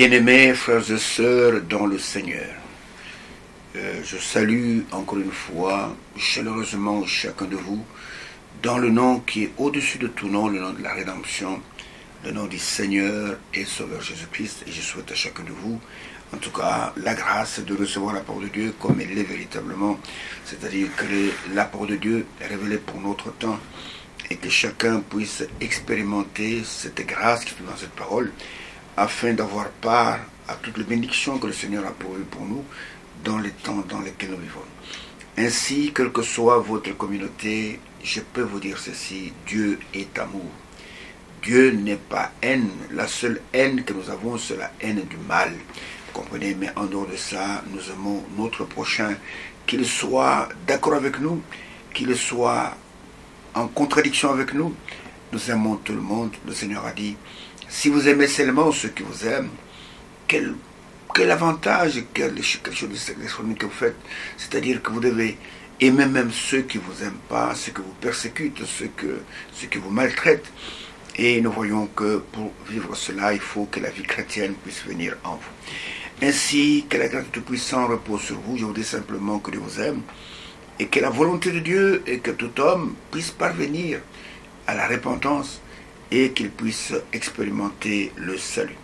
Bien-aimés frères et sœurs dans le Seigneur, je salue encore une fois chaleureusement chacun de vous dans le nom qui est au-dessus de tout nom, le nom de la rédemption, le nom du Seigneur et Sauveur Jésus-Christ. Et je souhaite à chacun de vous, en tout cas, la grâce de recevoir la parole de Dieu comme elle est véritablement, c'est-à-dire que la parole de Dieu est révélée pour notre temps et que chacun puisse expérimenter cette grâce qui est dans cette parole, afin d'avoir part à toutes les bénédictions que le Seigneur a pourvues pour nous dans les temps dans lesquels nous vivons. Ainsi, quelle que soit votre communauté, je peux vous dire ceci, Dieu est amour. Dieu n'est pas haine. La seule haine que nous avons, c'est la haine du mal. Vous comprenez? Mais en dehors de ça, nous aimons notre prochain, qu'il soit d'accord avec nous, qu'il soit en contradiction avec nous. Nous aimons tout le monde. Le Seigneur a dit, si vous aimez seulement ceux qui vous aiment, quel avantage, quelque chose d'extraordinaire que vous faites. C'est-à-dire que vous devez aimer même ceux qui ne vous aiment pas, ceux que vous persécutent, ceux qui vous maltraitent. Et nous voyons que pour vivre cela, il faut que la vie chrétienne puisse venir en vous. Ainsi, que la grâce du Tout-Puissant repose sur vous. Je vous dis simplement que Dieu vous aime et que la volonté de Dieu est que tout homme puisse parvenir à la repentance et qu'il puisse expérimenter le salut.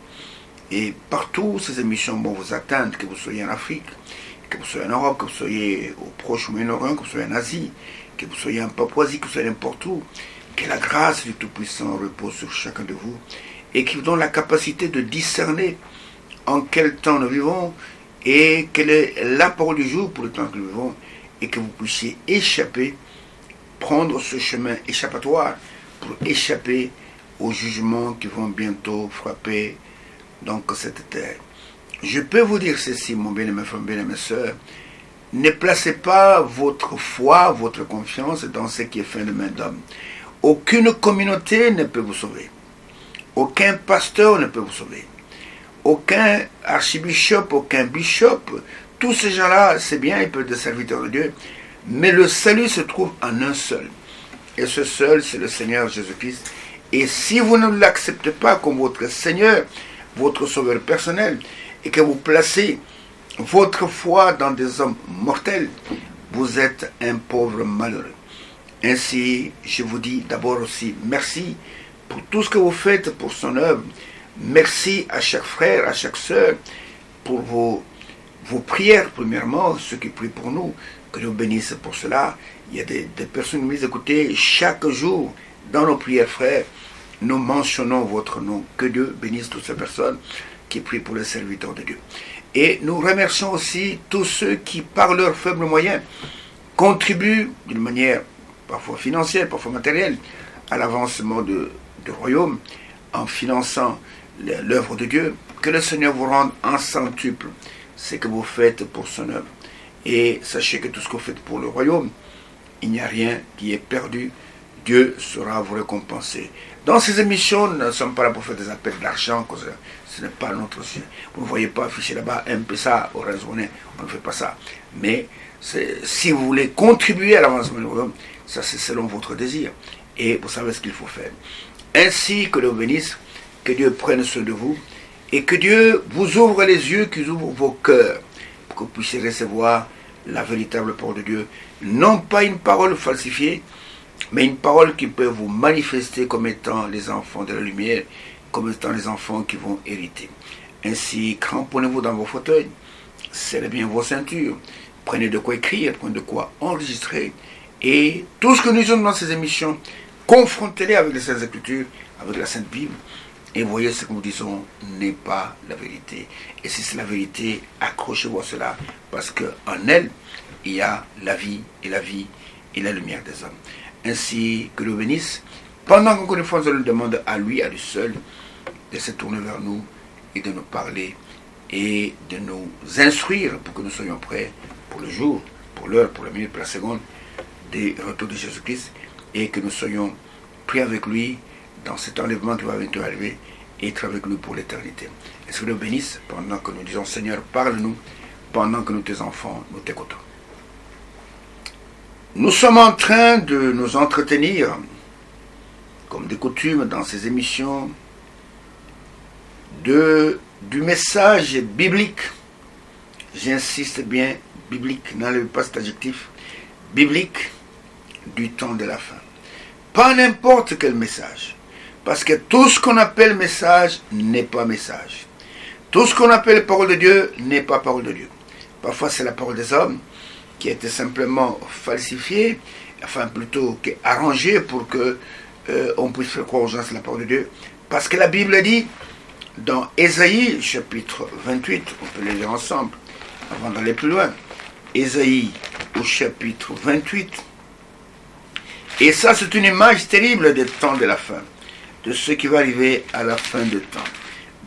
Et partout, ces émissions vont vous atteindre, que vous soyez en Afrique, que vous soyez en Europe, que vous soyez au Proche-Moyen-Orient, que vous soyez en Asie, que vous soyez en Papouasie, que vous soyez n'importe où, que la grâce du Tout-Puissant repose sur chacun de vous et qui vous donne la capacité de discerner en quel temps nous vivons et quelle est la parole du jour pour le temps que nous vivons et que vous puissiez échapper, prendre ce chemin échappatoire pour échapper aux jugements qui vont bientôt frapper donc cette terre. Je peux vous dire ceci, mon bien-aimé frère, bien-aimé sœur, ne placez pas votre foi, votre confiance dans ce qui est fait de main d'homme. Aucune communauté ne peut vous sauver. Aucun pasteur ne peut vous sauver. Aucun archibishop, aucun bishop, tous ces gens-là, c'est bien, ils peuvent être des serviteurs de Dieu, mais le salut se trouve en un seul. Et ce seul, c'est le Seigneur Jésus-Christ. Et si vous ne l'acceptez pas comme votre Seigneur, votre sauveur personnel, et que vous placez votre foi dans des hommes mortels, vous êtes un pauvre malheureux. Ainsi, je vous dis d'abord aussi merci pour tout ce que vous faites pour son œuvre. Merci à chaque frère, à chaque sœur, pour vos prières, premièrement, ceux qui prient pour nous, que Dieu bénisse pour cela. Il y a des personnes qui nous disent, écoutez, chaque jour, dans nos prières, frères, nous mentionnons votre nom. Que Dieu bénisse toutes ces personnes qui prient pour les serviteurs de Dieu. Et nous remercions aussi tous ceux qui, par leurs faibles moyens, contribuent d'une manière parfois financière, parfois matérielle, à l'avancement du royaume, en finançant l'œuvre de Dieu. Que le Seigneur vous rende en centuple ce que vous faites pour son œuvre. Et sachez que tout ce que vous faites pour le royaume, il n'y a rien qui est perdu. Dieu saura vous récompenser. Dans ces émissions, nous ne sommes pas là pour faire des appels d'argent, ce n'est pas notre sujet. Vous ne voyez pas affiché là-bas un peu ça au raisonné, on ne fait pas ça. Mais si vous voulez contribuer à l'avancement du royaume, ça c'est selon votre désir. Et vous savez ce qu'il faut faire. Ainsi que Dieu bénisse, que Dieu prenne soin de vous, et que Dieu vous ouvre les yeux, qu'il ouvre vos cœurs, pour que vous puissiez recevoir la véritable parole de Dieu. Non pas une parole falsifiée, mais une parole qui peut vous manifester comme étant les enfants de la lumière, comme étant les enfants qui vont hériter. Ainsi, cramponnez-vous dans vos fauteuils, serrez bien vos ceintures, prenez de quoi écrire, prenez de quoi enregistrer, et tout ce que nous disons dans ces émissions, confrontez-les avec les Saintes Écritures, avec la Sainte Bible, et voyez ce que nous disons n'est pas la vérité. Et si c'est la vérité, accrochez-vous à cela, parce qu'en elle, il y a la vie et la lumière des hommes. Ainsi que Dieu bénisse, pendant qu'encore une fois je le demande à lui seul, de se tourner vers nous et de nous parler et de nous instruire pour que nous soyons prêts pour le jour, pour l'heure, pour la minute, pour la seconde des retours de Jésus-Christ et que nous soyons pris avec lui dans cet enlèvement qui va bientôt arriver et être avec nous pour l'éternité. Est-ce que Dieu bénisse pendant que nous disons Seigneur, parle-nous, pendant que nous tes enfants, nous t'écoutons. Nous sommes en train de nous entretenir, comme de coutume dans ces émissions, de du message biblique, j'insiste bien, biblique, n'enlève pas cet adjectif, biblique du temps de la fin. Pas n'importe quel message, parce que tout ce qu'on appelle message n'est pas message. Tout ce qu'on appelle parole de Dieu n'est pas parole de Dieu. Parfois c'est la parole des hommes qui a été simplement falsifiée, enfin plutôt arrangée pour que on puisse faire croire aux gens que c'est la parole de Dieu. Parce que la Bible dit, dans Ésaïe, chapitre 28, on peut les lire ensemble, avant d'aller plus loin, Ésaïe au chapitre 28, et ça c'est une image terrible des temps de la fin, de ce qui va arriver à la fin du temps.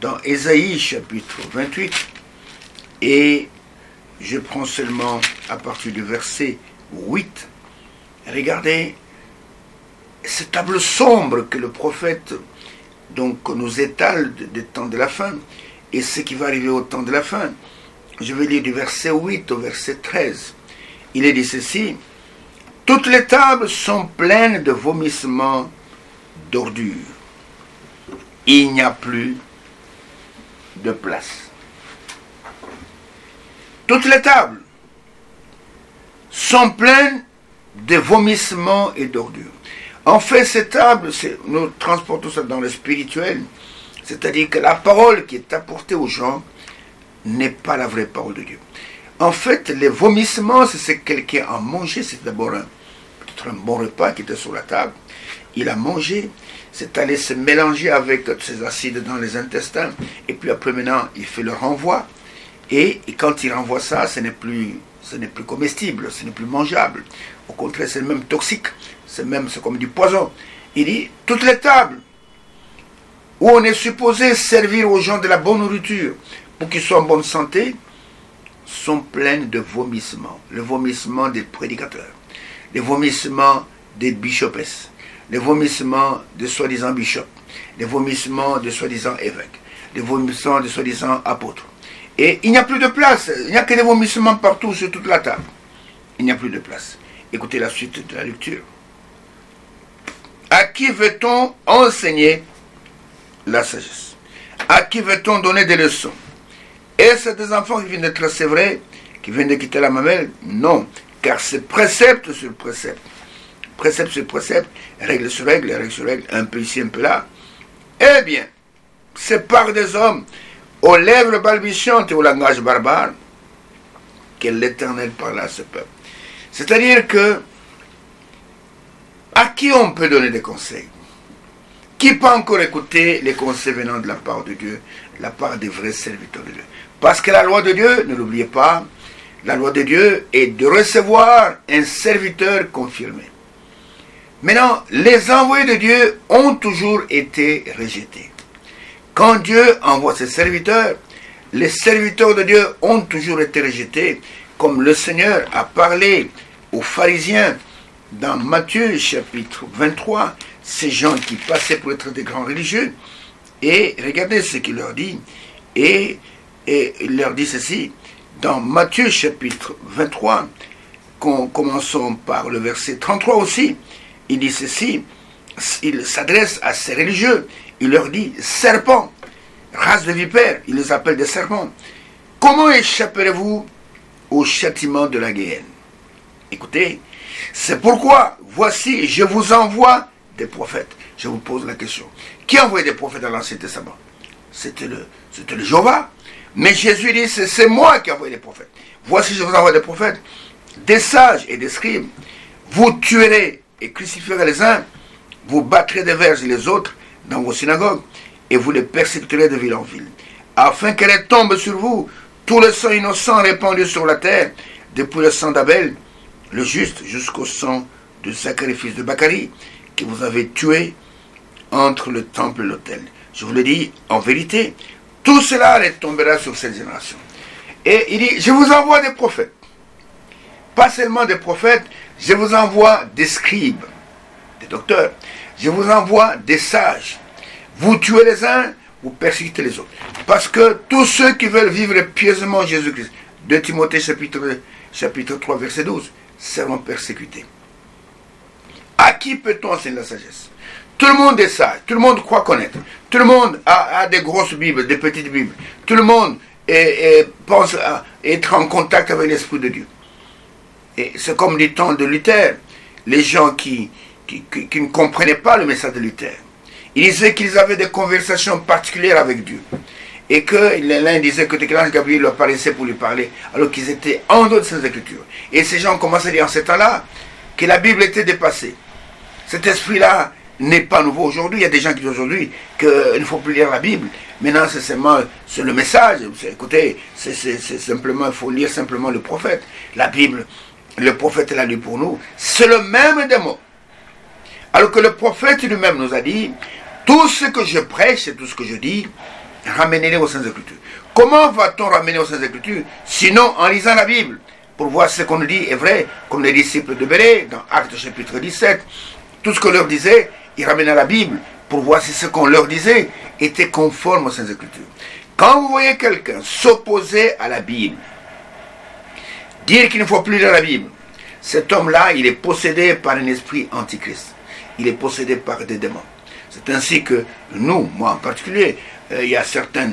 Dans Ésaïe chapitre 28, et je prends seulement à partir du verset 8, regardez ce tableau sombre que le prophète donc nous étale des temps de la fin et ce qui va arriver au temps de la fin. Je vais lire du verset 8 au verset 13. Il est dit ceci: toutes les tables sont pleines de vomissements d'ordures. Il n'y a plus de place. Toutes les tables sont pleines de vomissements et d'ordures. En fait, ces tables, nous transportons ça dans le spirituel, c'est-à-dire que la parole qui est apportée aux gens n'est pas la vraie parole de Dieu. En fait, les vomissements, c'est ce que quelqu'un a mangé, c'est d'abord peut-être un bon repas qui était sur la table. Il a mangé, c'est allé se mélanger avec ses acides dans les intestins, et puis après maintenant, il fait le renvoi, et quand il renvoie ça, ce n'est plus comestible, ce n'est plus mangeable. Au contraire, c'est même toxique, c'est comme du poison. Il dit, toutes les tables où on est supposé servir aux gens de la bonne nourriture pour qu'ils soient en bonne santé, sont pleines de vomissements. Le vomissement des prédicateurs, les vomissements des bishopesses, les vomissements de soi-disant bishops, les vomissements de soi-disant évêques, les vomissements de soi-disant apôtres. Et il n'y a plus de place, il n'y a que des vomissements partout sur toute la table. Il n'y a plus de place. Écoutez la suite de la lecture. À qui veut-on enseigner la sagesse? À qui veut-on donner des leçons? Est-ce des enfants qui viennent d'être sévrés, qui viennent de quitter la mamelle? Non, car c'est précepte sur précepte. Précepte sur précepte, règle sur règle, règle sur règle, un peu ici, un peu là. Eh bien, c'est par des hommes aux lèvres balbutiantes et au langage barbare que l'Éternel parla à ce peuple. C'est-à-dire que à qui on peut donner des conseils? Qui peut encore écouter les conseils venant de la part de Dieu, de la part des vrais serviteurs de Dieu? Parce que la loi de Dieu, ne l'oubliez pas, la loi de Dieu est de recevoir un serviteur confirmé. Maintenant, les envoyés de Dieu ont toujours été rejetés. Quand Dieu envoie ses serviteurs, les serviteurs de Dieu ont toujours été rejetés, comme le Seigneur a parlé aux pharisiens dans Matthieu chapitre 23, ces gens qui passaient pour être des grands religieux, et regardez ce qu'il leur dit, et il leur dit ceci, dans Matthieu chapitre 23, commençons par le verset 33 aussi, il dit ceci, il s'adresse à ces religieux, il leur dit, serpents, race de vipères, il les appelle des serpents, comment échapperez-vous au châtiment de la guéhenne? Écoutez, c'est pourquoi, voici, je vous envoie des prophètes. Je vous pose la question. Qui a envoyé des prophètes dans l'Ancien Testament? C'était le Jéhovah. Mais Jésus dit, c'est moi qui ai envoyé des prophètes. Voici, je vous envoie des prophètes, des sages et des scribes. Vous tuerez et crucifierez les uns, vous battrez des verges les autres dans vos synagogues, et vous les persécuterez de ville en ville, afin qu'elle tombe sur vous tout le sang innocent répandu sur la terre, depuis le sang d'Abel, le juste, jusqu'au sang de Zacharie, fils de Bachari, que vous avez tué entre le temple et l'autel. Je vous le dis, en vérité, tout cela les tombera sur cette génération. Et il dit, je vous envoie des prophètes. Pas seulement des prophètes, je vous envoie des scribes, des docteurs. Je vous envoie des sages. Vous tuez les uns, vous persécutez les autres. Parce que tous ceux qui veulent vivre pieusement Jésus-Christ, 2 Timothée chapitre 3, verset 12, seront persécutés. À qui peut-on enseigner la sagesse? Tout le monde est sage, tout le monde croit connaître, tout le monde a des grosses Bibles, des petites Bibles, tout le monde pense à être en contact avec l'Esprit de Dieu. Et c'est comme du temps de Luther, les gens qui ne comprenaient pas le message de Luther. Ils disaient qu'ils avaient des conversations particulières avec Dieu. Et que l'un disait que l'ange Gabriel leur apparaissait pour lui parler, alors qu'ils étaient en dehors de ces Écritures. Et ces gens commençaient à dire en ce temps-là que la Bible était dépassée. Cet esprit-là n'est pas nouveau aujourd'hui. Il y a des gens qui disent aujourd'hui qu'il ne faut plus lire la Bible. Maintenant, c'est le message. Écoutez, c'est simplement, il faut lire simplement le prophète. La Bible, le prophète l'a lu pour nous. C'est le même des mots. Alors que le prophète lui-même nous a dit, tout ce que je prêche et tout ce que je dis, ramenez-les aux Saintes Écritures. Comment va-t-on ramener aux Saintes Écritures? Sinon en lisant la Bible, pour voir ce qu'on nous dit est vrai, comme les disciples de Bérée, dans Actes chapitre 17. Tout ce qu'on leur disait, ils ramenaient à la Bible, pour voir si ce qu'on leur disait était conforme aux Saintes Écritures. Quand vous voyez quelqu'un s'opposer à la Bible, dire qu'il ne faut plus lire la Bible, cet homme-là, il est possédé par un esprit antichrist. Il est possédé par des démons. C'est ainsi que nous, moi en particulier, il y a certains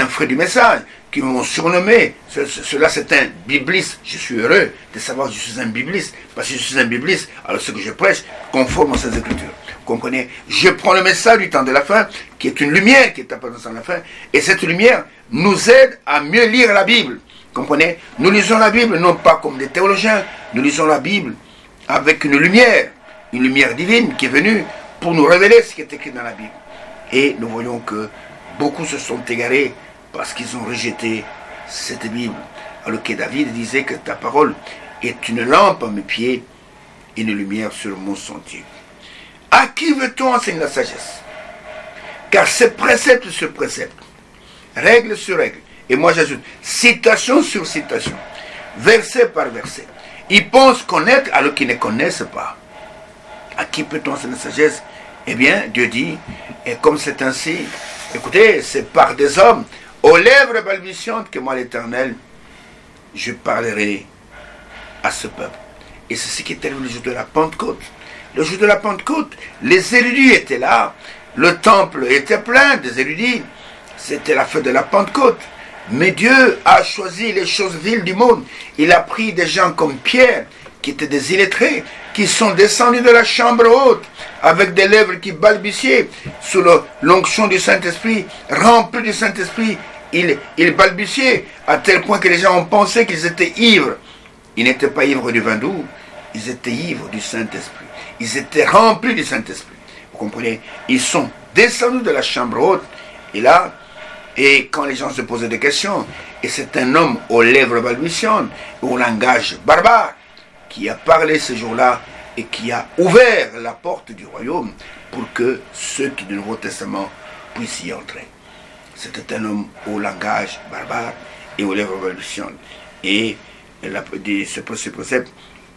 frères du message qui m'ont surnommé, cela c'est un bibliste. Je suis heureux de savoir que je suis un bibliste, parce que je suis un bibliste, alors ce que je prêche conforme aux Saintes Écritures. Vous comprenez? Je prends le message du temps de la fin, qui est une lumière qui est apparue dans la fin, et cette lumière nous aide à mieux lire la Bible. Vous comprenez? Nous lisons la Bible non pas comme des théologiens, nous lisons la Bible avec une lumière divine qui est venue pour nous révéler ce qui est écrit dans la Bible. Et nous voyons que beaucoup se sont égarés parce qu'ils ont rejeté cette Bible. Alors que David disait que ta parole est une lampe à mes pieds et une lumière sur mon sentier. À qui veut-on enseigner la sagesse? Car c'est précepte sur précepte, règle sur règle. Et moi j'ajoute, citation sur citation, verset par verset. Ils pensent connaître alors qu'ils ne connaissent pas. À qui peut-on enseigner la sagesse? Eh bien, Dieu dit, et comme c'est ainsi, écoutez, c'est par des hommes aux lèvres balbutiantes que moi, l'Éternel, je parlerai à ce peuple. Et c'est ce qui est arrivé le jour de la Pentecôte. Le jour de la Pentecôte, les érudits étaient là, le temple était plein des érudits, c'était la fête de la Pentecôte. Mais Dieu a choisi les choses viles du monde. Il a pris des gens comme Pierre, qui étaient des illettrés, qui sont descendus de la chambre haute, avec des lèvres qui balbutiaient, sous l'onction du Saint-Esprit, remplis du Saint-Esprit, ils balbutiaient, à tel point que les gens ont pensé qu'ils étaient ivres. Ils n'étaient pas ivres du vin doux, ils étaient ivres du Saint-Esprit. Ils étaient remplis du Saint-Esprit. Vous comprenez? Ils sont descendus de la chambre haute, et là, et quand les gens se posaient des questions, et c'est un homme aux lèvres balbutiantes, au langage barbare, qui a parlé ce jour-là et qui a ouvert la porte du royaume pour que ceux qui du Nouveau Testament puissent y entrer. C'était un homme au langage barbare et aux lèvres balbutiantes. Et ce précepte,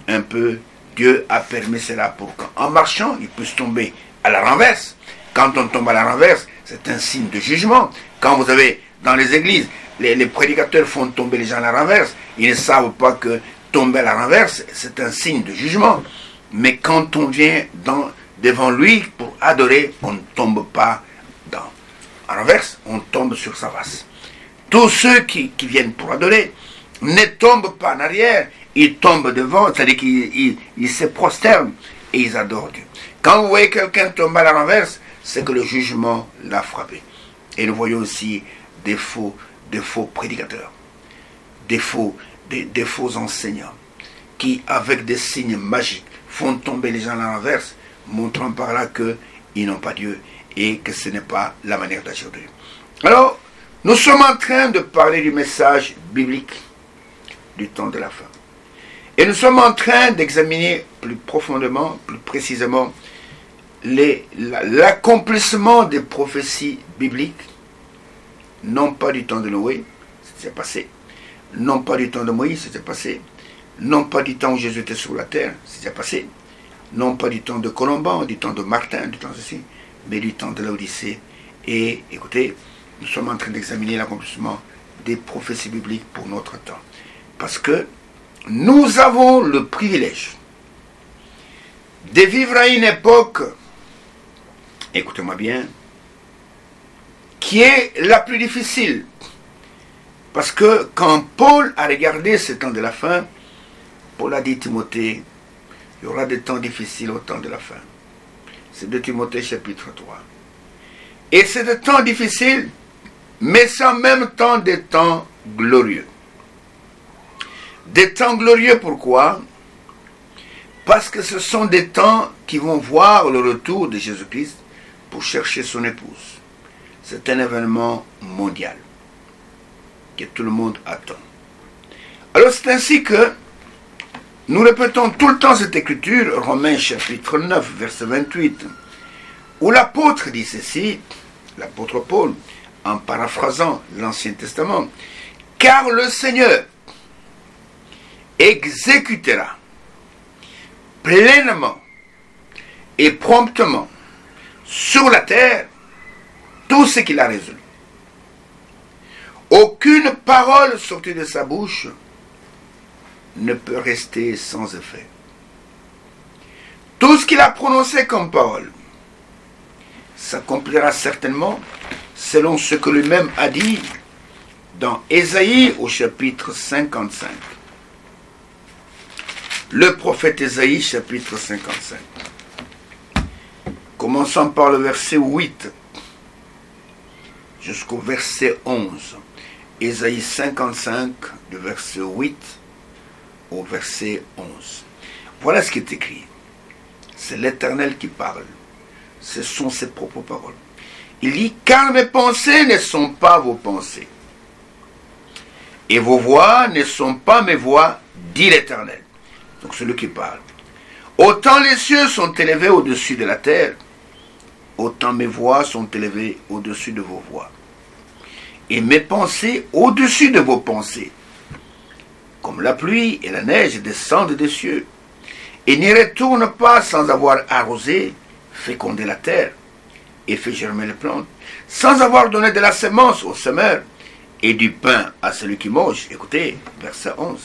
un peu, Dieu a permis cela pour qu'en marchant, il puisse tomber à la renverse. Quand on tombe à la renverse, c'est un signe de jugement. Quand vous avez, dans les églises, les prédicateurs font tomber les gens à la renverse, ils ne savent pas que tomber à la renverse, c'est un signe de jugement. Mais quand on vient devant lui pour adorer, on ne tombe pas à renverse, on tombe sur sa face. Tous ceux qui viennent pour adorer ne tombent pas en arrière, ils tombent devant, c'est-à-dire qu'ils se prosternent et ils adorent Dieu. Quand vous voyez quelqu'un tomber à la renverse, c'est que le jugement l'a frappé. Et nous voyons aussi des faux prédicateurs, des faux enseignants, qui, avec des signes magiques, font tomber les gens à la renverse, montrant par là qu'ils n'ont pas Dieu et que ce n'est pas la manière d'agir de Dieu. Alors, nous sommes en train de parler du message biblique du temps de la fin. Et nous sommes en train d'examiner plus profondément, plus précisément, l'accomplissement des prophéties bibliques, non pas du temps de Noé, c'est passé, non pas du temps de Moïse, c'est passé, non pas du temps où Jésus était sur la terre, c'est passé, non pas du temps de Colomban, du temps de Martin, du temps ceci, mais du temps de l'Odyssée. Et écoutez, nous sommes en train d'examiner l'accomplissement des prophéties bibliques pour notre temps. Parce que nous avons le privilège de vivre à une époque, écoutez-moi bien, qui est la plus difficile. Parce que quand Paul a regardé ce temps de la fin, Paul a dit à Timothée, il y aura des temps difficiles au temps de la fin. C'est de Timothée chapitre 3. Et c'est des temps difficiles, mais c'est en même temps des temps glorieux. Des temps glorieux, pourquoi? Parce que ce sont des temps qui vont voir le retour de Jésus-Christ pour chercher son épouse. C'est un événement mondial que tout le monde attend. Alors c'est ainsi que nous répétons tout le temps cette écriture, Romains chapitre 9, verset 28, où l'apôtre dit ceci, l'apôtre Paul, en paraphrasant l'Ancien Testament, « Car le Seigneur exécutera pleinement et promptement sur la terre tout ce qu'il a résolu. Aucune parole sortie de sa bouche ne peut rester sans effet. Tout ce qu'il a prononcé comme parole s'accomplira certainement selon ce que lui-même a dit dans Ésaïe au chapitre 55. Le prophète Ésaïe, chapitre 55. Commençons par le verset 8 jusqu'au verset 11. Ésaïe 55, du verset 8 au verset 11. Voilà ce qui est écrit. C'est l'Éternel qui parle. Ce sont ses propres paroles. Il dit, car mes pensées ne sont pas vos pensées, et vos voix ne sont pas mes voix, dit l'Éternel. Donc c'est lui qui parle. Autant les cieux sont élevés au-dessus de la terre, autant mes voix sont élevées au-dessus de vos voix. Et mes pensées au-dessus de vos pensées. Comme la pluie et la neige descendent des cieux, et n'y retournent pas sans avoir arrosé, fécondé la terre, et fait germer les plantes, sans avoir donné de la semence au semeur, et du pain à celui qui mange. Écoutez, verset 11.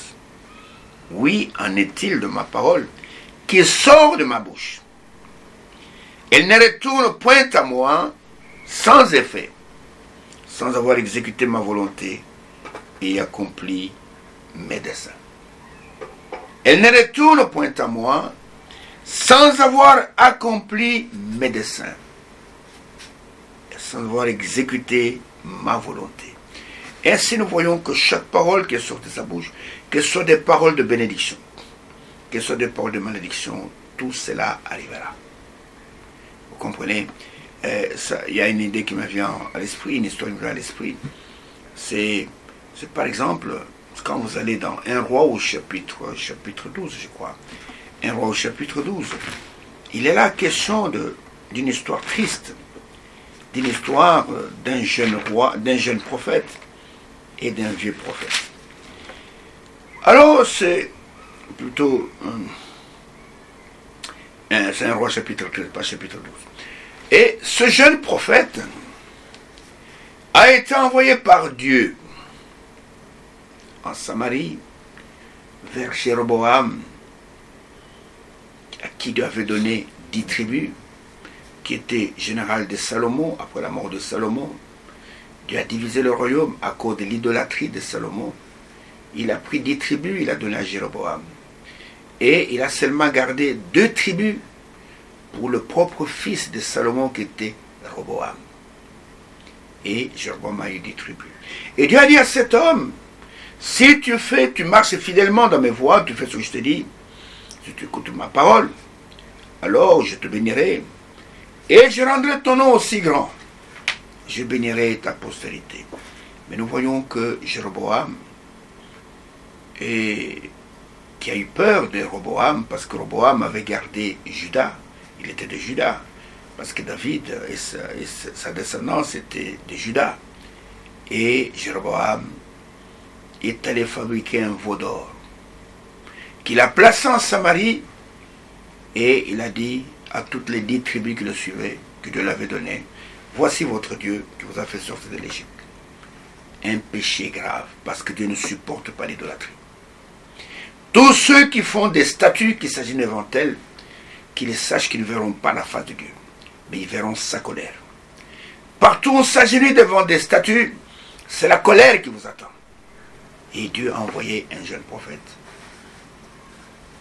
Oui, en est-il de ma parole, qui sort de ma bouche. Elle ne retourne point à moi sans effet, sans avoir exécuté ma volonté et accompli mes desseins. Elle ne retourne point à moi sans avoir accompli mes desseins, sans avoir exécuté ma volonté. Ainsi nous voyons que chaque parole qui sort de sa bouche, que ce soit des paroles de bénédiction, que ce soit des paroles de malédiction, tout cela arrivera. Vous comprenez? Il y a une idée qui me vient à l'esprit, une histoire qui me vient à l'esprit. C'est par exemple, quand vous allez dans 1 Roi au chapitre 12, je crois. 1 Roi au chapitre 12. Il est là question d'une histoire triste, d'une histoire d'un jeune roi, d'un jeune prophète et d'un vieux prophète. Alors c'est plutôt... c'est 1 Roi chapitre 13, pas chapitre 12. Et ce jeune prophète a été envoyé par Dieu en Samarie vers Jéroboam, à qui Dieu avait donné 10 tribus, qui était général de Salomon après la mort de Salomon. Dieu a divisé le royaume à cause de l'idolâtrie de Salomon. Il a pris 10 tribus, il a donné à Jéroboam. Et il a seulement gardé 2 tribus pour le propre fils de Salomon qui était Roboam. Et Jéroboam a eu 10 tribus. Et Dieu a dit à cet homme, si tu marches fidèlement dans mes voies, tu fais ce que je te dis, si tu écoutes ma parole, alors je te bénirai, et je rendrai ton nom aussi grand. Je bénirai ta postérité. Mais nous voyons que Jéroboam, qui a eu peur de Roboam, parce que Roboam avait gardé Juda, il était de Juda, parce que David et sa descendance étaient de Juda. Et Jéroboam est allé fabriquer un veau d'or, qu'il a placé en Samarie, et il a dit à toutes les 10 tribus qui le suivaient, que Dieu l'avait donné, voici votre Dieu qui vous a fait sortir de l'Égypte. Un péché grave, parce que Dieu ne supporte pas l'idolâtrie. Tous ceux qui font des statues qui s'agitent devant elles, qu'ils sachent qu'ils ne verront pas la face de Dieu, mais ils verront sa colère. Partout où on s'agenouille devant des statues, c'est la colère qui vous attend. Et Dieu a envoyé un jeune prophète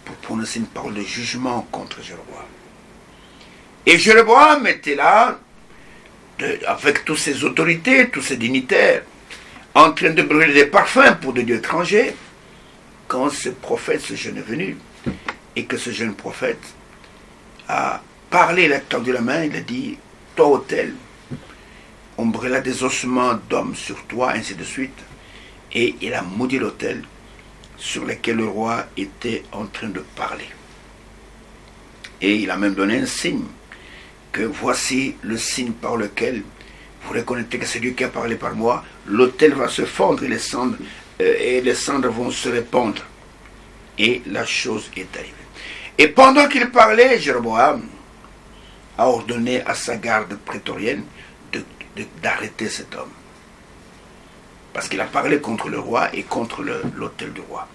pour prononcer une parole de jugement contre Jéroboam. Et Jéroboam était là, avec toutes ses autorités, tous ses dignitaires, en train de brûler des parfums pour des dieux étrangers, quand ce prophète, ce jeune est venu, et que ce jeune prophète a parlé, il a tendu la main, il a dit, toi autel, on brûla des ossements d'hommes sur toi, ainsi de suite, et il a maudit l'autel sur lequel le roi était en train de parler. Et il a même donné un signe, que voici le signe par lequel vous reconnaîtrez que c'est Dieu qui a parlé par moi, l'autel va se fondre et les cendres vont se répandre. Et la chose est arrivée. Et pendant qu'il parlait, Jéroboam a ordonné à sa garde prétorienne d'arrêter cet homme. Parce qu'il a parlé contre le roi et contre l'autel du roi.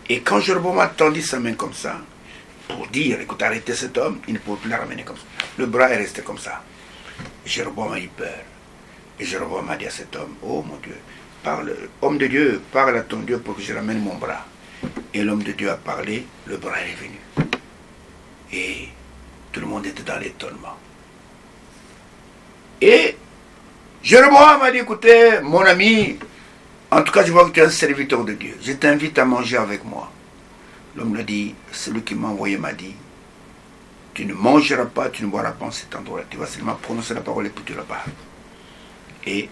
Et quand Jéroboam a tendu sa main comme ça, pour dire, écoute, arrêtez cet homme, il ne pouvait plus la ramener comme ça. Le bras est resté comme ça. Jéroboam a eu peur. Et Jéroboam a dit à cet homme, oh mon Dieu, parle, homme de Dieu, parle à ton Dieu pour que je ramène mon bras. Et l'homme de Dieu a parlé, le bras est venu. Et tout le monde était dans l'étonnement. Et Jéroboam a dit, écoutez, mon ami, en tout cas je vois que tu es un serviteur de Dieu. Je t'invite à manger avec moi. L'homme l'a dit, celui qui m'a envoyé m'a dit, tu ne mangeras pas, tu ne boiras pas en cet endroit-là. Tu vas seulement prononcer la parole et puis tu la parles. Et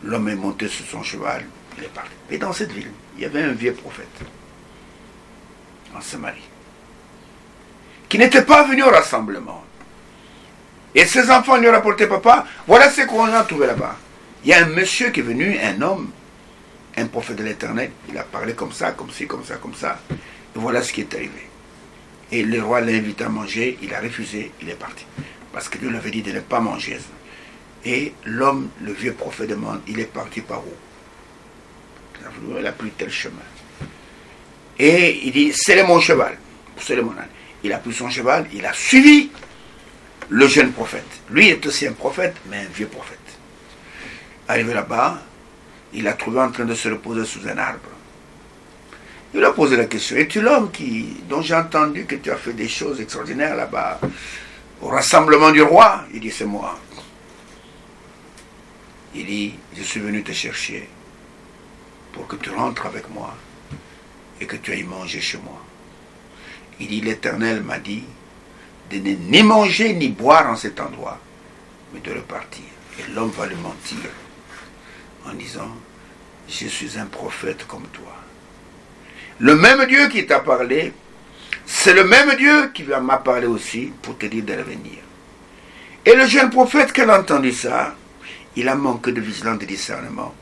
l'homme est monté sur son cheval, il est parti. Et dans cette ville, il y avait un vieux prophète, en Samarie, qui n'était pas venu au rassemblement. Et ses enfants lui ont rapporté, papa, voilà ce qu'on a trouvé là-bas. Il y a un monsieur qui est venu, un homme, un prophète de l'Éternel, il a parlé comme ça, comme ci, comme ça, comme ça. Et voilà ce qui est arrivé. Et le roi l'a invité à manger, il a refusé, il est parti. Parce que Dieu lui avait dit de ne pas manger. Et l'homme, le vieux prophète demande, il est parti par où? Il a pris tel chemin. Et il dit, c'est mon cheval, c'est mon âne. Il a pris son cheval, il a suivi le jeune prophète. Lui est aussi un prophète, mais un vieux prophète. Arrivé là-bas, il l'a trouvé en train de se reposer sous un arbre. Il lui a posé la question, es-tu l'homme dont j'ai entendu que tu as fait des choses extraordinaires là-bas, au rassemblement du roi? Il dit, c'est moi. Il dit, je suis venu te chercher pour que tu rentres avec moi et que tu ailles manger chez moi. Il dit, l'Éternel m'a dit de ne ni manger ni boire en cet endroit, mais de repartir. Et l'homme va lui mentir en disant, je suis un prophète comme toi. Le même Dieu qui t'a parlé, c'est le même Dieu qui m'a parlé aussi pour te dire de revenir. Et le jeune prophète, quand il a entendu ça, il a manqué de vigilance, de discernement.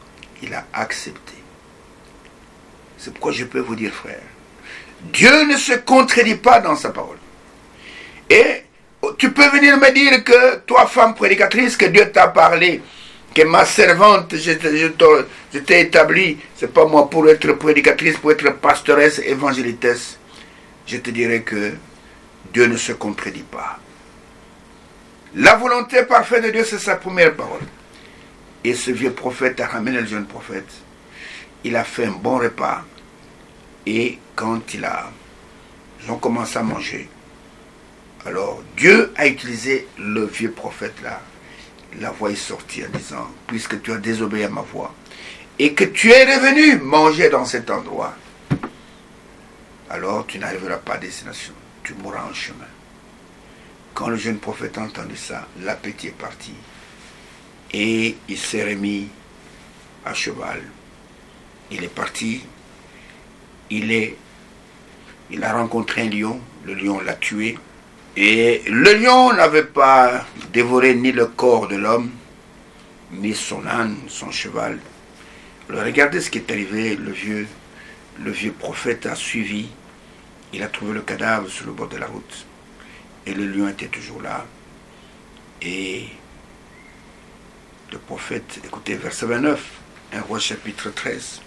Il a accepté. C'est pourquoi je peux vous dire, frère, Dieu ne se contredit pas dans sa parole. Et tu peux venir me dire que toi, femme prédicatrice, que Dieu t'a parlé, que ma servante, je t'ai établi, c'est pas moi pour être prédicatrice, pour être pastoresse, évangélitesse. Je te dirais que Dieu ne se contredit pas. La volonté parfaite de Dieu, c'est sa première parole. Et ce vieux prophète a ramené le jeune prophète. Il a fait un bon repas. Et quand ils ont commencé à manger, alors Dieu a utilisé le vieux prophète là. La voix est sortie en disant, puisque tu as désobéi à ma voix, et que tu es revenu manger dans cet endroit, alors tu n'arriveras pas à destination, tu mourras en chemin. Quand le jeune prophète a entendu ça, l'appétit est parti, et il s'est remis à cheval. Il est parti, il a rencontré un lion, le lion l'a tué, et le lion n'avait pas dévoré ni le corps de l'homme, ni son âne, son cheval. Alors regardez ce qui est arrivé, le vieux prophète a suivi, il a trouvé le cadavre sur le bord de la route, et le lion était toujours là. Et le prophète, écoutez, verset 29, 1 Roi chapitre 13,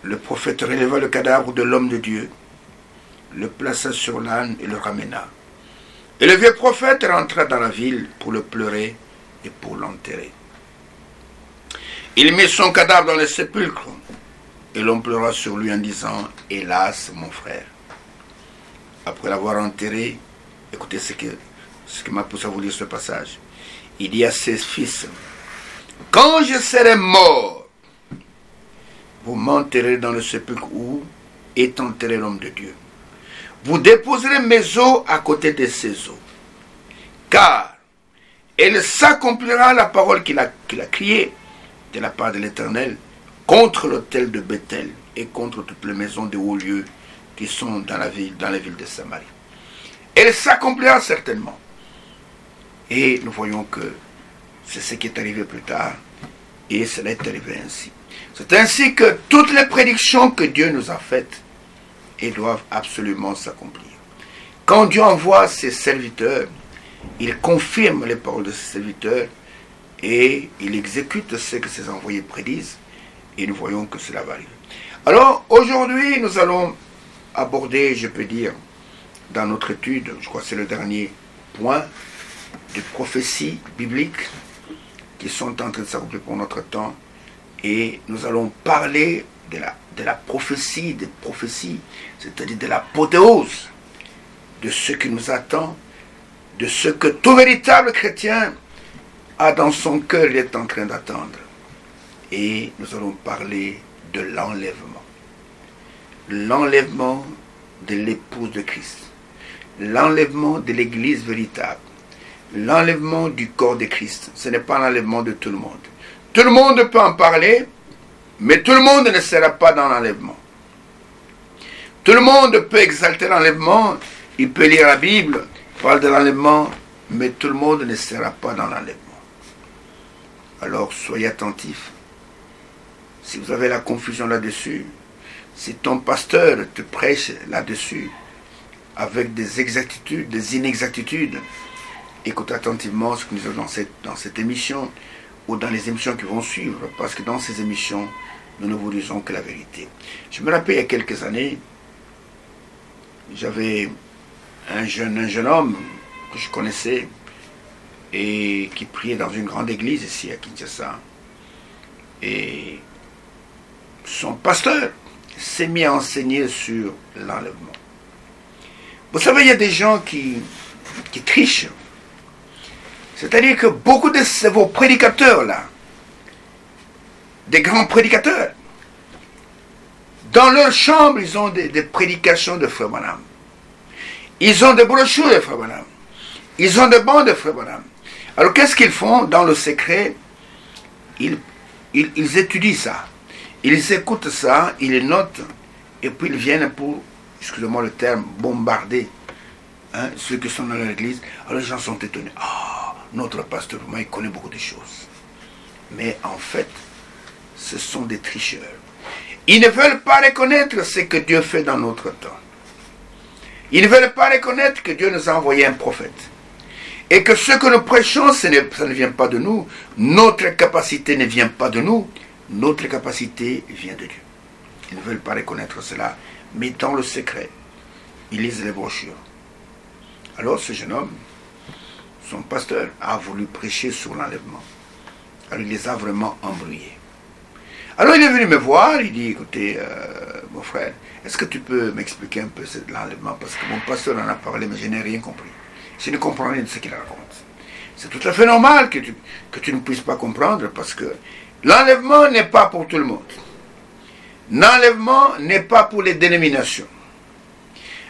le prophète releva le cadavre de l'homme de Dieu, le plaça sur l'âne et le ramena. Et le vieux prophète rentra dans la ville pour le pleurer et pour l'enterrer. Il mit son cadavre dans le sépulcre, et l'on pleura sur lui en disant, « Hélas, mon frère !» Après l'avoir enterré, écoutez ce qui m'a poussé à vous lire ce passage. Il dit à ses fils, « Quand je serai mort, vous m'enterrerez dans le sépulcre où est enterré l'homme de Dieu. Vous déposerez mes os à côté de ses os. Car elle s'accomplira la parole qu'il a criée de la part de l'Éternel contre l'autel de Bethel et contre toutes les maisons de hauts lieux qui sont dans la ville de Samarie. Elle s'accomplira certainement. » Et nous voyons que c'est ce qui est arrivé plus tard, et cela est arrivé ainsi. C'est ainsi que toutes les prédictions que Dieu nous a faites, elles doivent absolument s'accomplir. Quand Dieu envoie ses serviteurs, il confirme les paroles de ses serviteurs, et il exécute ce que ses envoyés prédisent, et nous voyons que cela va arriver. Alors, aujourd'hui, nous allons aborder, je peux dire, dans notre étude, je crois que c'est le dernier point, de prophéties bibliques qui sont en train de s'accomplir pour notre temps, et nous allons parler de la prophétie, des prophéties, c'est-à-dire de l'apothéose, de ce qui nous attend, de ce que tout véritable chrétien a dans son cœur, il est en train d'attendre. Et nous allons parler de l'enlèvement. L'enlèvement de l'épouse de Christ. L'enlèvement de l'église véritable. L'enlèvement du corps de Christ. Ce n'est pas l'enlèvement de tout le monde. Tout le monde peut en parler, mais tout le monde ne sera pas dans l'enlèvement. Tout le monde peut exalter l'enlèvement, il peut lire la Bible, parle de l'enlèvement, mais tout le monde ne sera pas dans l'enlèvement. Alors soyez attentifs. Si vous avez la confusion là-dessus, si ton pasteur te prêche là-dessus, avec des exactitudes, des inexactitudes, écoute attentivement ce que nous avons dans cette émission, ou dans les émissions qui vont suivre, parce que dans ces émissions, nous ne vous disons que la vérité. Je me rappelle il y a quelques années, j'avais un jeune homme que je connaissais, et qui priait dans une grande église ici à Kinshasa. Et son pasteur s'est mis à enseigner sur l'enlèvement. Vous savez, il y a des gens qui trichent. C'est-à-dire que beaucoup de vos prédicateurs-là, des grands prédicateurs, dans leur chambre, ils ont des prédications de Frère Branham. Ils ont des brochures de Frère Branham. Ils ont des bancs de Frère Branham. Alors qu'est-ce qu'ils font dans le secret? Ils étudient ça. Ils écoutent ça, ils les notent, et puis ils viennent pour, excusez-moi le terme, bombarder ceux qui sont dans l'église. Alors les gens sont étonnés. Ah, notre pasteur, moi, il connaît beaucoup de choses. Mais en fait, ce sont des tricheurs. Ils ne veulent pas reconnaître ce que Dieu fait dans notre temps. Ils ne veulent pas reconnaître que Dieu nous a envoyé un prophète. Et que ce que nous prêchons, ça ne vient pas de nous. Notre capacité ne vient pas de nous. Notre capacité vient de Dieu. Ils ne veulent pas reconnaître cela. Mais dans le secret, ils lisent les brochures. Alors ce jeune homme, son pasteur, a voulu prêcher sur l'enlèvement. Alors il les a vraiment embrouillés. Alors il est venu me voir, il dit, écoutez, mon frère, est-ce que tu peux m'expliquer un peu l'enlèvement? Parce que mon pasteur en a parlé, mais je n'ai rien compris. Je ne comprends rien de ce qu'il raconte. C'est tout à fait normal que tu ne puisses pas comprendre, parce que l'enlèvement n'est pas pour tout le monde. L'enlèvement n'est pas pour les dénominations.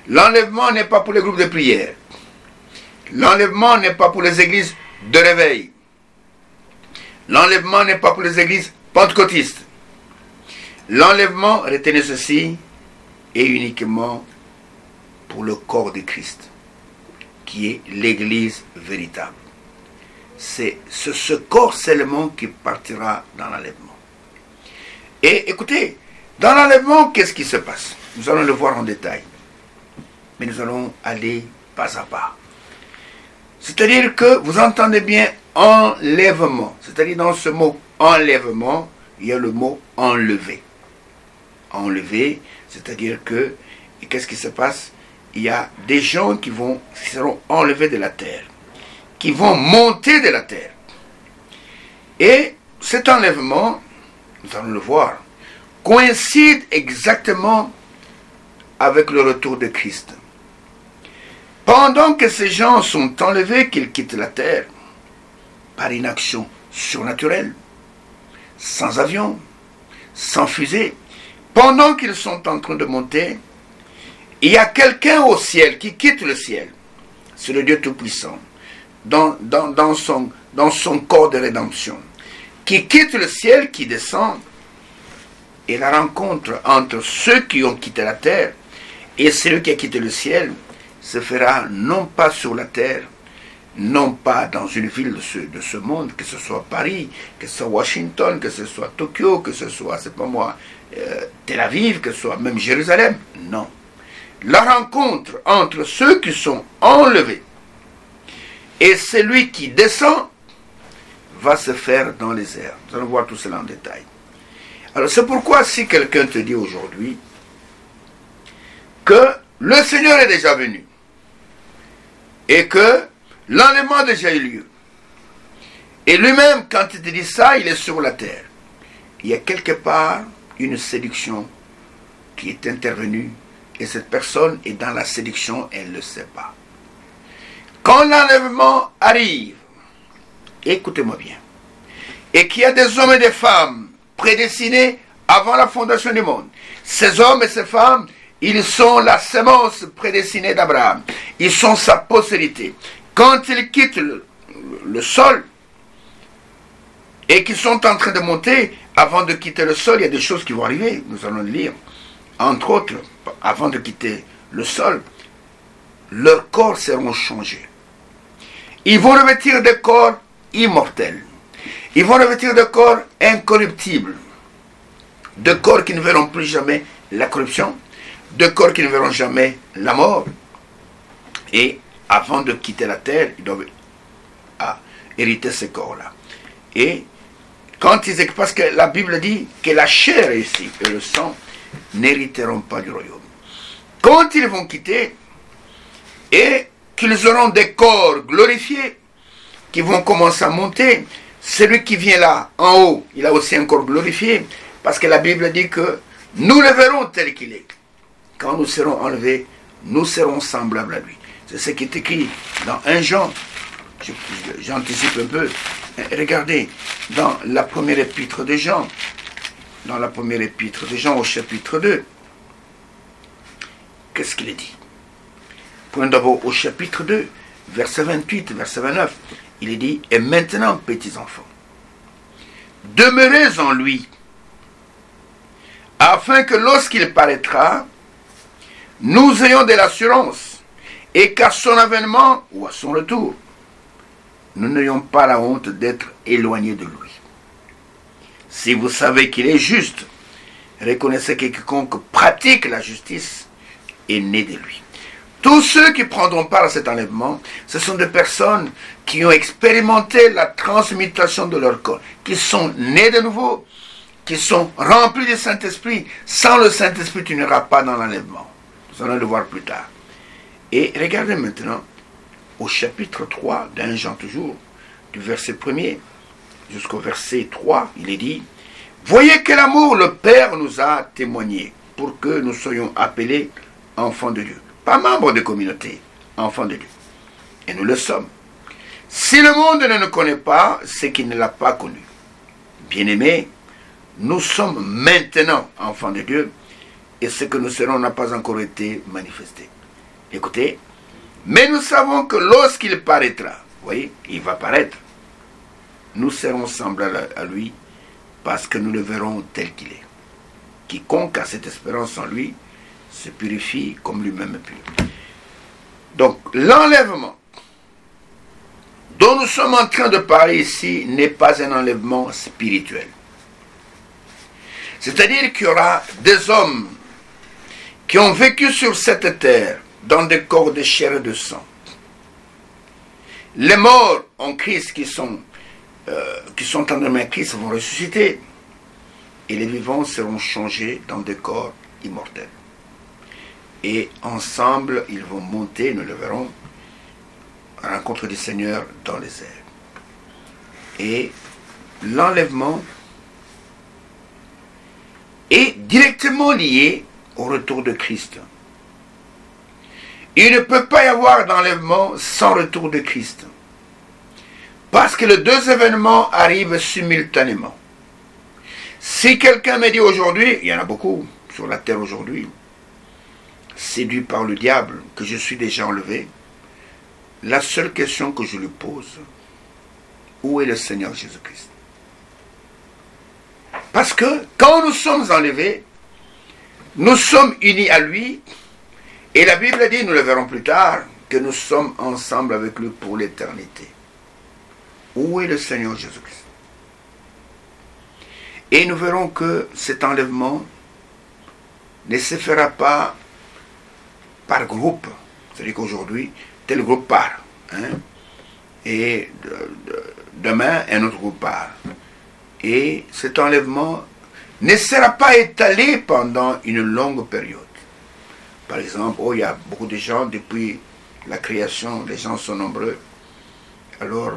L'enlèvement n'est pas pour les groupes de prière. L'enlèvement n'est pas pour les églises de réveil. L'enlèvement n'est pas pour les églises pentecôtistes. L'enlèvement, retenez ceci, est uniquement pour le corps de Christ, qui est l'église véritable. C'est ce corps seulement qui partira dans l'enlèvement. Et écoutez, dans l'enlèvement, qu'est-ce qui se passe? Nous allons le voir en détail. Mais nous allons aller pas à pas. C'est-à-dire que vous entendez bien enlèvement. C'est-à-dire dans ce mot enlèvement, il y a le mot enlever. Enlever, c'est-à-dire que, et qu'est-ce qui se passe? il y a des gens qui seront enlevés de la terre, qui vont monter de la terre. Et cet enlèvement, nous allons le voir, coïncide exactement avec le retour de Christ. Pendant que ces gens sont enlevés, qu'ils quittent la terre, par une action surnaturelle, sans avion, sans fusée, pendant qu'ils sont en train de monter, il y a quelqu'un au ciel qui quitte le ciel. C'est le Dieu Tout-Puissant, dans son corps de rédemption, qui quitte le ciel, qui descend, et la rencontre entre ceux qui ont quitté la terre et celui qui a quitté le ciel se fera non pas sur la terre, non pas dans une ville de ce monde, que ce soit Paris, que ce soit Washington, que ce soit Tokyo, que ce soit, c'est pas moi, Tel Aviv, que ce soit même Jérusalem. Non. La rencontre entre ceux qui sont enlevés et celui qui descend va se faire dans les airs. Nous allons voir tout cela en détail. Alors c'est pourquoi si quelqu'un te dit aujourd'hui que le Seigneur est déjà venu et que l'enlèvement a déjà eu lieu, et lui-même quand il te dit ça, il est sur la terre, il y a quelque part une séduction qui est intervenue et cette personne est dans la séduction, elle ne le sait pas. Quand l'enlèvement arrive, écoutez-moi bien, et qu'il y a des hommes et des femmes prédestinés avant la fondation du monde, ces hommes et ces femmes, ils sont la sémence prédestinée d'Abraham, ils sont sa postérité. Quand ils quittent le sol et qu'ils sont en train de monter, avant de quitter le sol, il y a des choses qui vont arriver, nous allons le lire. Entre autres, avant de quitter le sol, leurs corps seront changés. Ils vont revêtir des corps immortels. Ils vont revêtir des corps incorruptibles. Des corps qui ne verront plus jamais la corruption. Des corps qui ne verront jamais la mort. Et avant de quitter la terre, ils doivent hériter ces corps-là. Et quand ils... Parce que la Bible dit que la chair ici et le sang n'hériteront pas du royaume. Quand ils vont quitter et qu'ils auront des corps glorifiés qui vont commencer à monter, celui qui vient là en haut, il a aussi un corps glorifié parce que la Bible dit que nous le verrons tel qu'il est. Quand nous serons enlevés, nous serons semblables à lui. C'est ce qui est écrit dans 1 Jean. J'anticipe un peu. Regardez, dans la première épître de Jean, au chapitre 2, qu'est-ce qu'il est dit? Prenons d'abord au chapitre 2, verset 28, verset 29, il est dit, et maintenant, petits enfants, demeurez en lui, afin que lorsqu'il paraîtra, nous ayons de l'assurance, et qu'à son avènement, ou à son retour, nous n'ayons pas la honte d'être éloignés de lui. Si vous savez qu'il est juste, reconnaissez que quiconque pratique la justice est né de lui. Tous ceux qui prendront part à cet enlèvement, ce sont des personnes qui ont expérimenté la transmutation de leur corps, qui sont nés de nouveau, qui sont remplis du Saint-Esprit. Sans le Saint-Esprit, tu n'iras pas dans l'enlèvement. Nous allons le voir plus tard. Et regardez maintenant au chapitre 3 d'1 Jean toujours, du verset 1er jusqu'au verset 3, il est dit, voyez quel amour le Père nous a témoigné pour que nous soyons appelés enfants de Dieu. Pas membres de communauté, enfants de Dieu. Et nous le sommes. Si le monde ne nous connaît pas, c'est qu'il ne l'a pas connu. Bien-aimés, nous sommes maintenant enfants de Dieu et ce que nous serons n'a pas encore été manifesté. Écoutez, mais nous savons que lorsqu'il paraîtra, vous voyez, il va paraître, nous serons semblables à lui parce que nous le verrons tel qu'il est. Quiconque a cette espérance en lui se purifie comme lui-même est pur. Donc, l'enlèvement dont nous sommes en train de parler ici n'est pas un enlèvement spirituel. C'est-à-dire qu'il y aura des hommes qui ont vécu sur cette terre dans des corps de chair et de sang. Les morts en Christ qui sont enlevés en Christ vont ressusciter et les vivants seront changés dans des corps immortels. Et ensemble, ils vont monter, nous le verrons, à la rencontre du Seigneur dans les airs. Et l'enlèvement est directement lié au retour de Christ. Il ne peut pas y avoir d'enlèvement sans retour de Christ. Parce que les deux événements arrivent simultanément. Si quelqu'un me dit aujourd'hui, il y en a beaucoup sur la terre aujourd'hui, séduit par le diable, que je suis déjà enlevé, la seule question que je lui pose, où est le Seigneur Jésus-Christ? Parce que quand nous sommes enlevés, nous sommes unis à lui, et la Bible dit, nous le verrons plus tard, que nous sommes ensemble avec lui pour l'éternité. Où est le Seigneur Jésus-Christ? Et nous verrons que cet enlèvement ne se fera pas par groupe. C'est-à-dire qu'aujourd'hui, tel groupe part. Et demain, un autre groupe part. Et cet enlèvement ne sera pas étalé pendant une longue période. Par exemple, il y a beaucoup de gens, depuis la création, les gens sont nombreux. Alors,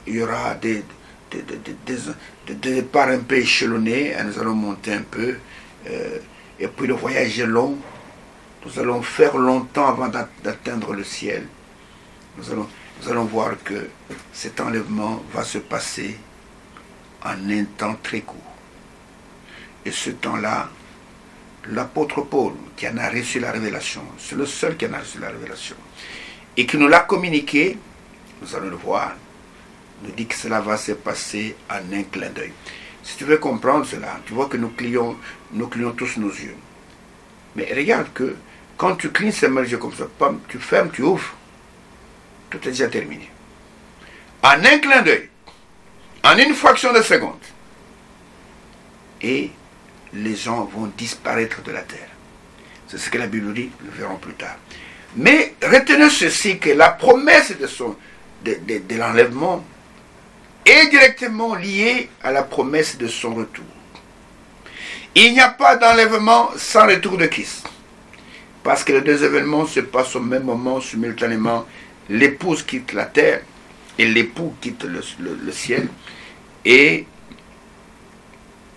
il y aura des départs un peu échelonnés, nous allons monter un peu, et puis le voyage est long, nous allons faire longtemps avant d'atteindre le ciel. Nous allons voir que cet enlèvement va se passer en un temps très court. Et ce temps-là, l'apôtre Paul, qui en a reçu la révélation, c'est le seul qui en a reçu la révélation, et qui nous l'a communiqué, nous allons le voir, nous dit que cela va se passer en un clin d'œil. Si tu veux comprendre cela, tu vois que nous clignons tous nos yeux. Mais regarde que quand tu clignes seulement les yeux comme ça, tu fermes, tu ouvres, tout est déjà terminé. En un clin d'œil, en une fraction de seconde. Et les gens vont disparaître de la terre. C'est ce que la Bible dit, nous le verrons plus tard. Mais retenez ceci, que la promesse de l'enlèvement est directement liée à la promesse de son retour. Il n'y a pas d'enlèvement sans retour de Christ. Parce que les deux événements se passent au même moment, simultanément. L'épouse quitte la terre et l'époux quitte le ciel. Et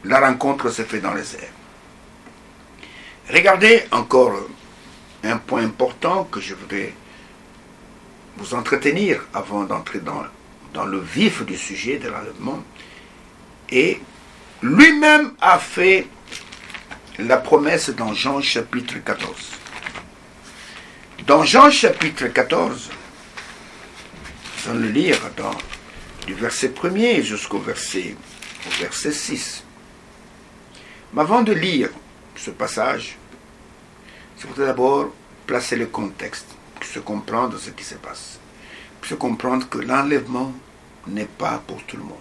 la rencontre se fait dans les airs. Regardez encore un point important que je voudrais vous entretenir avant d'entrer dans le vif du sujet de l'enlèvement. Et lui-même a fait la promesse dans Jean chapitre 14. Dans Jean chapitre 14, nous allons le lire du verset 1er jusqu'au verset 6. Mais avant de lire ce passage, il faudrait d'abord placer le contexte, pour se comprendre ce qui se passe, pour se comprendre que l'enlèvement n'est pas pour tout le monde.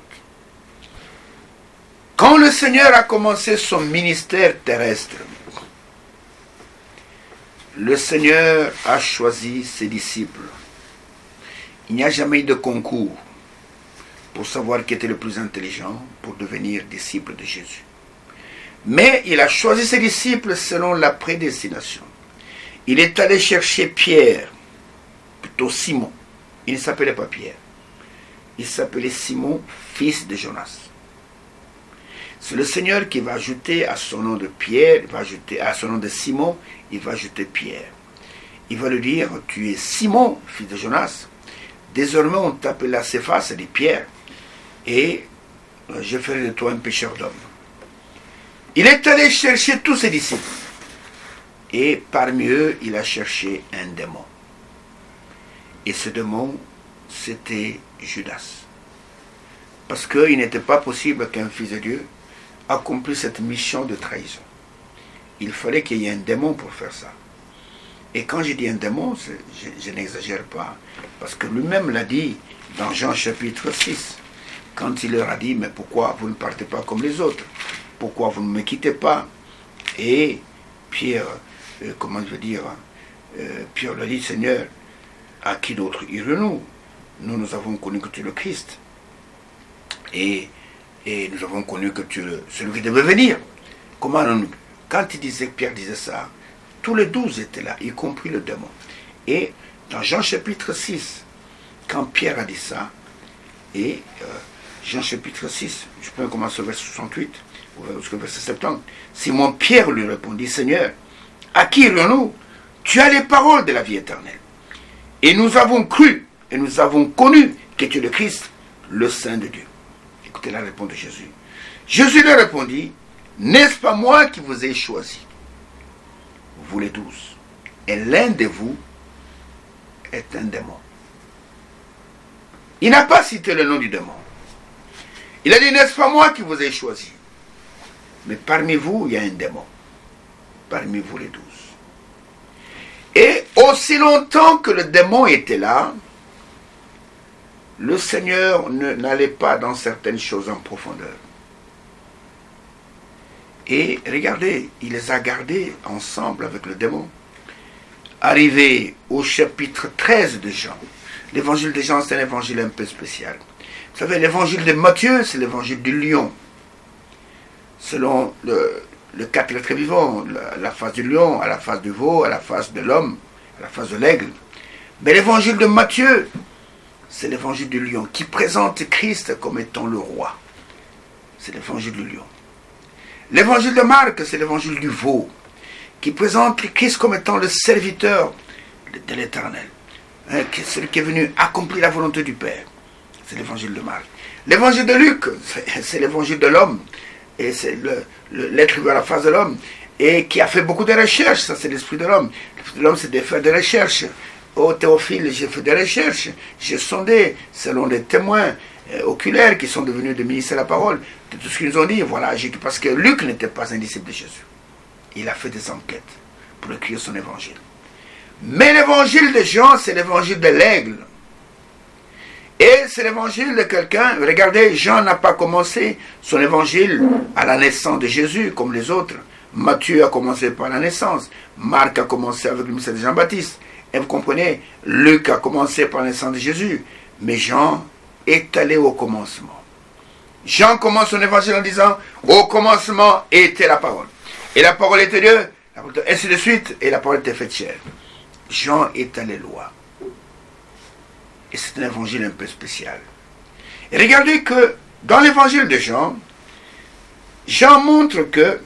Quand le Seigneur a commencé son ministère terrestre, le Seigneur a choisi ses disciples. Il n'y a jamais eu de concours pour savoir qui était le plus intelligent pour devenir disciple de Jésus. Mais il a choisi ses disciples selon la prédestination. Il est allé chercher Pierre, plutôt Simon. Il ne s'appelait pas Pierre. Il s'appelait Simon, fils de Jonas. C'est le Seigneur qui va ajouter à son nom de Pierre, il va ajouter à son nom de Simon, il va ajouter Pierre. Il va lui dire, tu es Simon, fils de Jonas. Désormais, on t'appellera Céphas, c'est-à-dire Pierre. Et je ferai de toi un pécheur d'hommes. Il est allé chercher tous ses disciples. Et parmi eux, il a cherché un démon. Et ce démon, c'était Judas. Parce qu'il n'était pas possible qu'un fils de Dieu accomplisse cette mission de trahison. Il fallait qu'il y ait un démon pour faire ça. Et quand je dis un démon, je n'exagère pas. Parce que lui-même l'a dit dans Jean chapitre 6. Quand il leur a dit, mais pourquoi vous ne partez pas comme les autres? Pourquoi vous ne me quittez pas? Et Pierre, Pierre lui a dit, Seigneur, à qui d'autre irons-nous? Nous avons connu que tu es le Christ. Et nous avons connu que tu es celui qui devait venir. Comment nous... Quand Pierre disait ça, tous les 12 étaient là, y compris le démon. Et dans Jean chapitre 6, quand Pierre a dit ça, et Jean chapitre 6, je peux commencer au verset 68, au verset 70, Simon Pierre lui répondit, Seigneur, à qui irions-nous? Tu as les paroles de la vie éternelle. Et nous avons cru, et nous avons connu que tu es le Christ, le Saint de Dieu. Écoutez la réponse de Jésus. Jésus lui répondit, n'est-ce pas moi qui vous ai choisi, vous les 12, et l'un de vous est un démon. Il n'a pas cité le nom du démon. Il a dit, n'est-ce pas moi qui vous ai choisi? Mais parmi vous, il y a un démon. Parmi vous les 12. Et aussi longtemps que le démon était là, le Seigneur n'allait pas dans certaines choses en profondeur. Et regardez, il les a gardés ensemble avec le démon. Arrivé au chapitre 13 de Jean, l'évangile de Jean, c'est un évangile un peu spécial. Vous savez, l'évangile de Matthieu, c'est l'évangile du lion. Selon le 4 êtres vivants, la face du lion, à la face du veau, à la face de l'homme, à la face de l'aigle. Mais l'évangile de Matthieu, c'est l'évangile du lion, qui présente Christ comme étant le roi. C'est l'évangile du lion. L'évangile de Marc, c'est l'évangile du veau, qui présente Christ comme étant le serviteur de l'Éternel. Celui qui est venu accomplir la volonté du Père. C'est l'évangile de Marc. L'évangile de Luc, c'est l'évangile de l'homme. Et c'est l'être humain à la face de l'homme. Et qui a fait beaucoup de recherches. Ça, c'est l'esprit de l'homme. L'esprit de l'homme, c'est de faire des recherches. Ô Théophile, j'ai fait des recherches. J'ai sondé, selon des témoins oculaires qui sont devenus des ministres de la parole, de tout ce qu'ils nous ont dit. Voilà, parce que Luc n'était pas un disciple de Jésus. Il a fait des enquêtes pour écrire son évangile. Mais l'évangile de Jean, c'est l'évangile de l'aigle. Et c'est l'évangile de quelqu'un. Regardez, Jean n'a pas commencé son évangile à la naissance de Jésus comme les autres. Matthieu a commencé par la naissance. Marc a commencé avec le ministère de Jean-Baptiste. Et vous comprenez, Luc a commencé par la naissance de Jésus. Mais Jean est allé au commencement. Jean commence son évangile en disant, au commencement était la parole. Et la parole était Dieu. Ainsi de suite. Et la parole était faite chair. Jean est allé loin. Et c'est un évangile un peu spécial. Et regardez que dans l'évangile de Jean, Jean montre que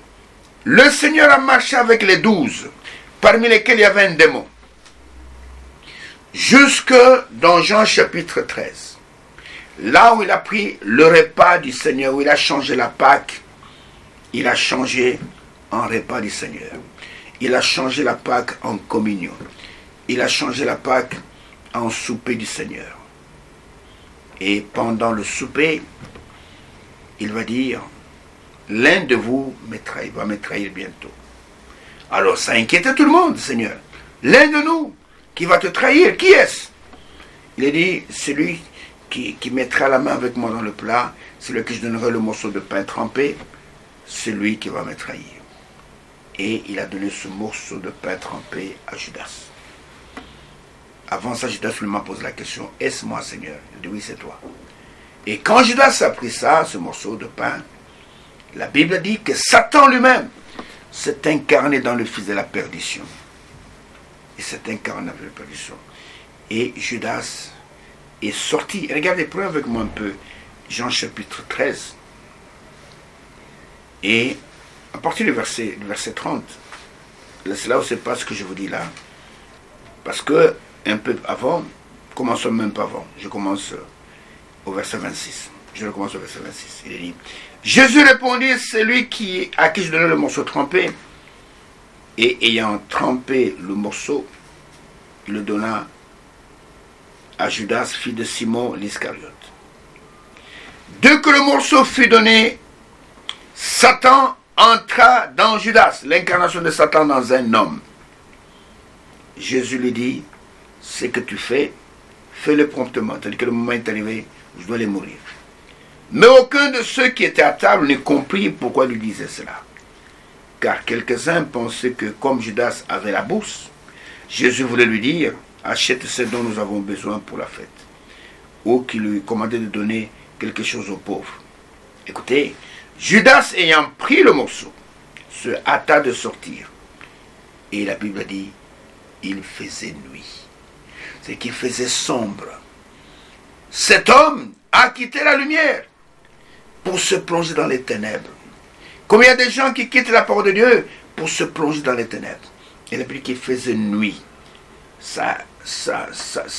le Seigneur a marché avec les 12, parmi lesquels il y avait un démon. Jusque dans Jean chapitre 13. Là où il a pris le repas du Seigneur, où il a changé la Pâque, il a changé en repas du Seigneur. Il a changé la Pâque en communion. Il a changé la Pâque en souper du Seigneur. Et pendant le souper, il va dire, l'un de vous va me trahir bientôt. Alors ça inquiétait tout le monde, Seigneur. L'un de nous qui va te trahir, qui est-ce? Il a dit, celui qui mettra la main avec moi dans le plat, celui qui je donnerai le morceau de pain trempé, celui qui va me trahir. Et il a donné ce morceau de pain trempé à Judas. Avant ça, Judas lui m'a posé la question, est-ce moi, Seigneur? Il dit, oui, c'est toi. Et quand Judas a pris ça, ce morceau de pain, la Bible dit que Satan lui-même s'est incarné dans le fils de la perdition. Il s'est incarné dans la perdition. Et Judas est sorti. Regardez, prenez avec moi un peu Jean chapitre 13. Et à partir du verset 30, c'est là où c'est pas ce que je vous dis là. Parce que un peu avant, commençons même pas avant. Je commence au verset 26. Je recommence au verset 26. Il est dit, Jésus répondit, celui à qui je donnais le morceau trempé, et ayant trempé le morceau, il le donna à Judas, fils de Simon l'Iscariote. Dès que le morceau fut donné, Satan entra dans Judas, l'incarnation de Satan dans un homme. Jésus lui dit, ce que tu fais, fais-le promptement, tandis que le moment est arrivé où je dois aller mourir. Mais aucun de ceux qui étaient à table ne comprit pourquoi il lui disait cela. Car quelques-uns pensaient que comme Judas avait la bourse, Jésus voulait lui dire, achète ce dont nous avons besoin pour la fête. Ou qu'il lui commandait de donner quelque chose aux pauvres. Écoutez, Judas ayant pris le morceau, se hâta de sortir. Et la Bible dit, il faisait nuit. C'est qu'il faisait sombre. Cet homme a quitté la lumière pour se plonger dans les ténèbres. Combien de gens qui quittent la parole de Dieu pour se plonger dans les ténèbres? Et la Bible dit qu'il faisait nuit. Ça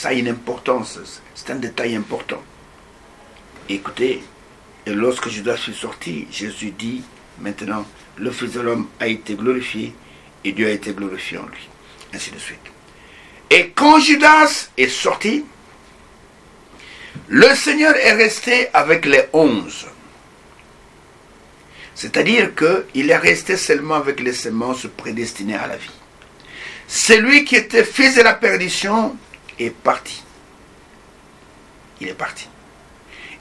a une importance. C'est un détail important. Écoutez, et lorsque Judas fut sorti, Jésus dit, maintenant, le Fils de l'homme a été glorifié et Dieu a été glorifié en lui. Ainsi de suite. Et quand Judas est sorti, le Seigneur est resté avec les 11. C'est-à-dire qu'il est resté seulement avec les semences prédestinées à la vie. Celui qui était fils de la perdition est parti. Il est parti.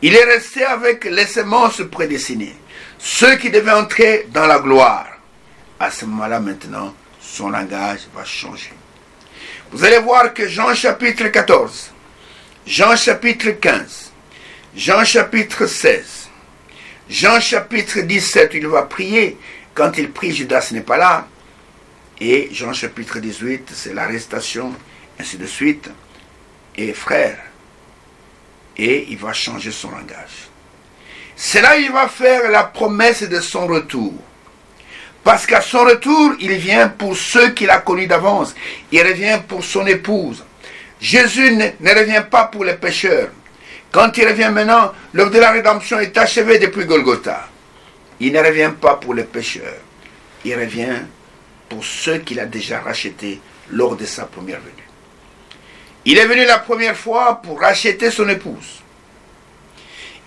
Il est resté avec les semences prédestinées. Ceux qui devaient entrer dans la gloire. À ce moment-là, maintenant, son langage va changer. Vous allez voir que Jean chapitre 14, Jean chapitre 15, Jean chapitre 16, Jean chapitre 17, il va prier. Quand il prie, Judas n'est pas là. Et Jean chapitre 18, c'est l'arrestation, ainsi de suite. Et frère, et il va changer son langage. C'est là qu'il va faire la promesse de son retour. Parce qu'à son retour, il vient pour ceux qu'il a connus d'avance. Il revient pour son épouse. Jésus ne revient pas pour les pécheurs. Quand il revient maintenant, l'œuvre de la rédemption est achevée depuis Golgotha. Il ne revient pas pour les pécheurs. Il revient pour ceux qu'il a déjà rachetés lors de sa première venue. Il est venu la première fois pour racheter son épouse.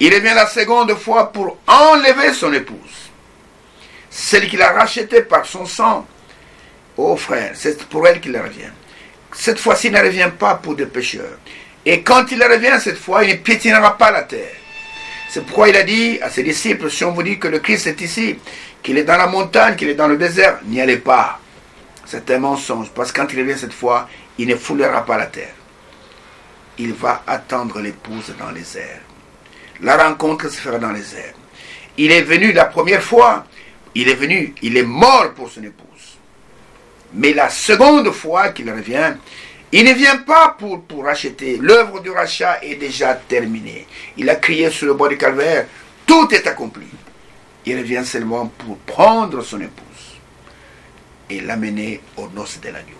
Il revient la seconde fois pour enlever son épouse. Celle qu'il a rachetée par son sang. Oh frère, c'est pour elle qu'il revient. Cette fois-ci, il ne revient pas pour des pécheurs. Et quand il revient cette fois, il ne piétinera pas la terre. C'est pourquoi il a dit à ses disciples, si on vous dit que le Christ est ici, qu'il est dans la montagne, qu'il est dans le désert, n'y allez pas. C'est un mensonge, parce que quand il revient cette fois, il ne foulera pas la terre. Il va attendre l'épouse dans les airs. La rencontre se fera dans les airs. Il est venu la première fois, il est venu, il est mort pour son épouse. Mais la seconde fois qu'il revient, il ne vient pas pour racheter. L'œuvre du rachat est déjà terminée. Il a crié sur le bois du calvaire, tout est accompli. Il revient seulement pour prendre son épouse et l'amener aux noces de l'agneau.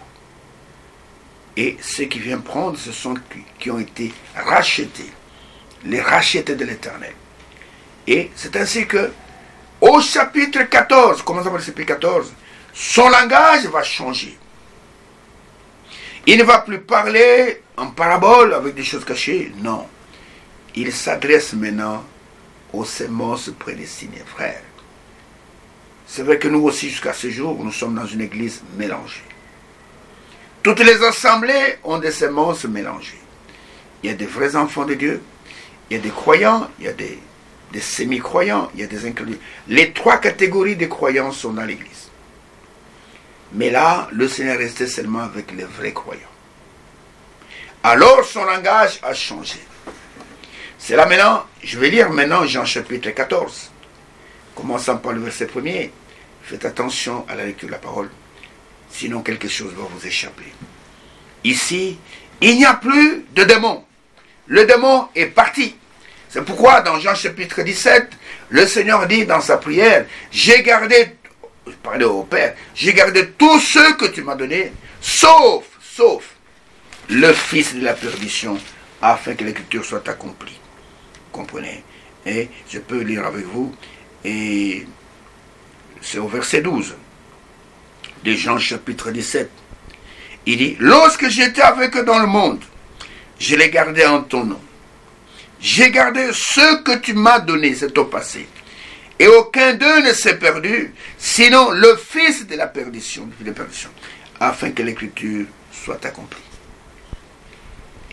Et ceux qui viennent prendre, ce sont ceux qui ont été rachetés, les rachetés de l'Éternel. Et c'est ainsi que, au chapitre 14, commençons par le chapitre 14, son langage va changer. Il ne va plus parler en parabole avec des choses cachées, non. Il s'adresse maintenant aux semences prédestinées, frères. C'est vrai que nous aussi, jusqu'à ce jour, nous sommes dans une église mélangée. Toutes les assemblées ont des semences mélangées. Il y a des vrais enfants de Dieu, il y a des croyants, il y a des semi-croyants, il y a des incrédules. Les trois catégories de croyants sont dans l'église. Mais là, le Seigneur est resté seulement avec les vrais croyants. Alors son langage a changé. C'est là maintenant, je vais lire maintenant Jean chapitre 14. Commençons par le verset 1er. Faites attention à la lecture de la parole. Sinon quelque chose va vous échapper. Ici, il n'y a plus de démon. Le démon est parti. C'est pourquoi dans Jean chapitre 17, le Seigneur dit dans sa prière, j'ai gardé, je parlais au Père, j'ai gardé tous ceux que tu m'as donnés, sauf le fils de la perdition, afin que l'écriture soit accomplie. Comprenez? Et je peux lire avec vous, et c'est au verset 12 de Jean chapitre 17. Il dit, lorsque j'étais avec eux dans le monde, je les gardais en ton nom. J'ai gardé ce que tu m'as donné, c'est au passé. Et aucun d'eux ne s'est perdu, sinon le fils de la perdition, afin que l'écriture soit accomplie.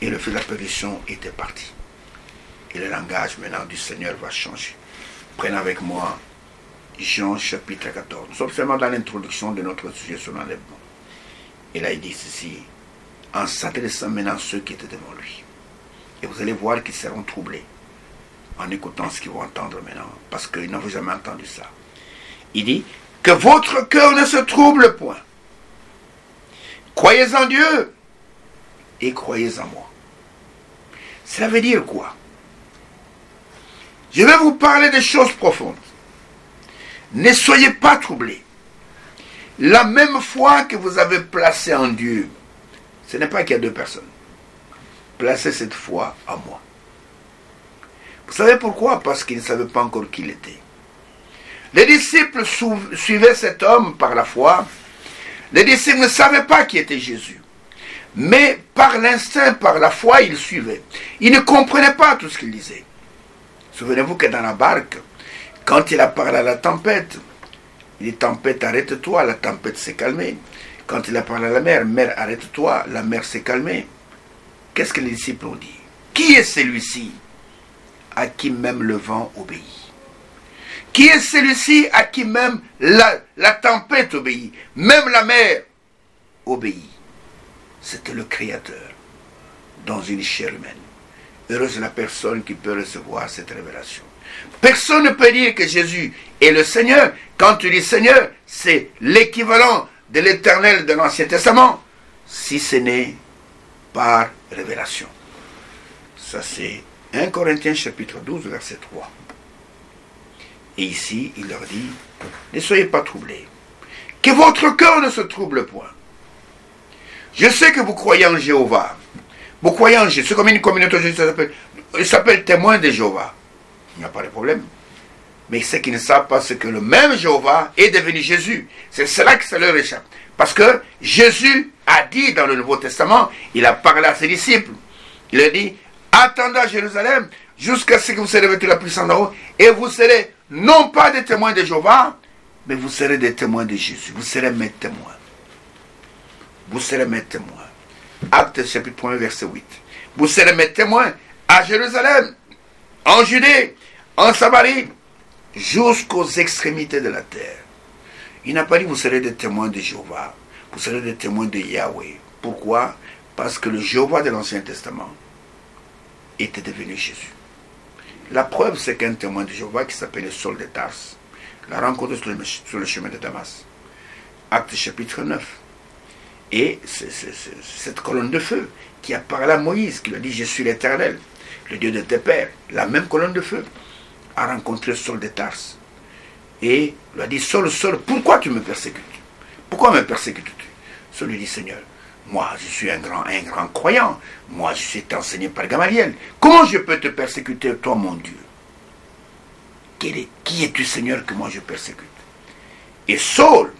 Et le fils de la perdition était parti. Et le langage maintenant du Seigneur va changer. Prenez avec moi Jean chapitre 14. Nous sommes seulement dans l'introduction de notre sujet sur l'enlèvement. Et là il dit ceci, en s'adressant maintenant à ceux qui étaient devant lui. Et vous allez voir qu'ils seront troublés en écoutant ce qu'ils vont entendre maintenant, parce qu'ils n'avaient jamais entendu ça. Il dit, que votre cœur ne se trouble point. Croyez en Dieu et croyez en moi. Cela veut dire quoi? Je vais vous parler des choses profondes. Ne soyez pas troublés. La même foi que vous avez placée en Dieu, ce n'est pas qu'il y a deux personnes. Placez cette foi en moi. Vous savez pourquoi? Parce qu'ils ne savaient pas encore qui il était. Les disciples suivaient cet homme par la foi. Les disciples ne savaient pas qui était Jésus. Mais par l'instinct, par la foi, ils suivaient. Ils ne comprenaient pas tout ce qu'il disait. Souvenez-vous que dans la barque, quand il a parlé à la tempête, il dit, tempête, arrête-toi, la tempête s'est calmée. Quand il a parlé à la mer, mer, arrête-toi, la mer s'est calmée. Qu'est-ce que les disciples ont dit? Qui est celui-ci à qui même le vent obéit? Qui est celui-ci à qui même la tempête obéit? Même la mer obéit. C'était le Créateur dans une chair humaine. Heureuse la personne qui peut recevoir cette révélation. Personne ne peut dire que Jésus est le Seigneur. Quand tu dis Seigneur, c'est l'équivalent de l'Éternel de l'Ancien Testament, si ce n'est par révélation. Ça c'est 1 Corinthiens chapitre 12, verset 3. Et ici, il leur dit, ne soyez pas troublés. Que votre cœur ne se trouble point. Je sais que vous croyez en Jéhovah. Vous croyez en Jésus. C'est comme une communauté, il s'appelle témoin de Jéhovah. Il n'y a pas de problème. Mais c'est qu'ils ne savent pas ce que le même Jéhovah est devenu Jésus. C'est cela que ça leur échappe. Parce que Jésus a dit dans le Nouveau Testament, il a parlé à ses disciples. Il a dit, attendez à Jérusalem jusqu'à ce que vous serez revêtus la puissance d'en haut, et vous serez non pas des témoins de Jéhovah, mais vous serez des témoins de Jésus. Vous serez mes témoins. Vous serez mes témoins. Actes chapitre 1, verset 8. Vous serez mes témoins à Jérusalem, en Judée, en Samarie, jusqu'aux extrémités de la terre. Il n'a pas dit vous serez des témoins de Jéhovah, vous serez des témoins de Yahweh. Pourquoi? Parce que le Jéhovah de l'Ancien Testament était devenu Jésus. La preuve, c'est qu'un témoin de Jéhovah qui s'appelait Saul de Tarse l'a rencontré sur le chemin de Damas. Actes chapitre 9. Et c'est cette colonne de feu qui a parlé à Moïse, qui lui a dit, je suis l'Éternel, le Dieu de tes pères. La même colonne de feu a rencontré Saul de Tarse. Et lui a dit, Saul, Saul, pourquoi tu me persécutes? Pourquoi me persécutes-tu? Saul lui dit, Seigneur, moi je suis un grand croyant. Moi je suis enseigné par Gamaliel. Comment je peux te persécuter, toi mon Dieu? Qui es-tu, Seigneur, que moi je persécute? Et Saul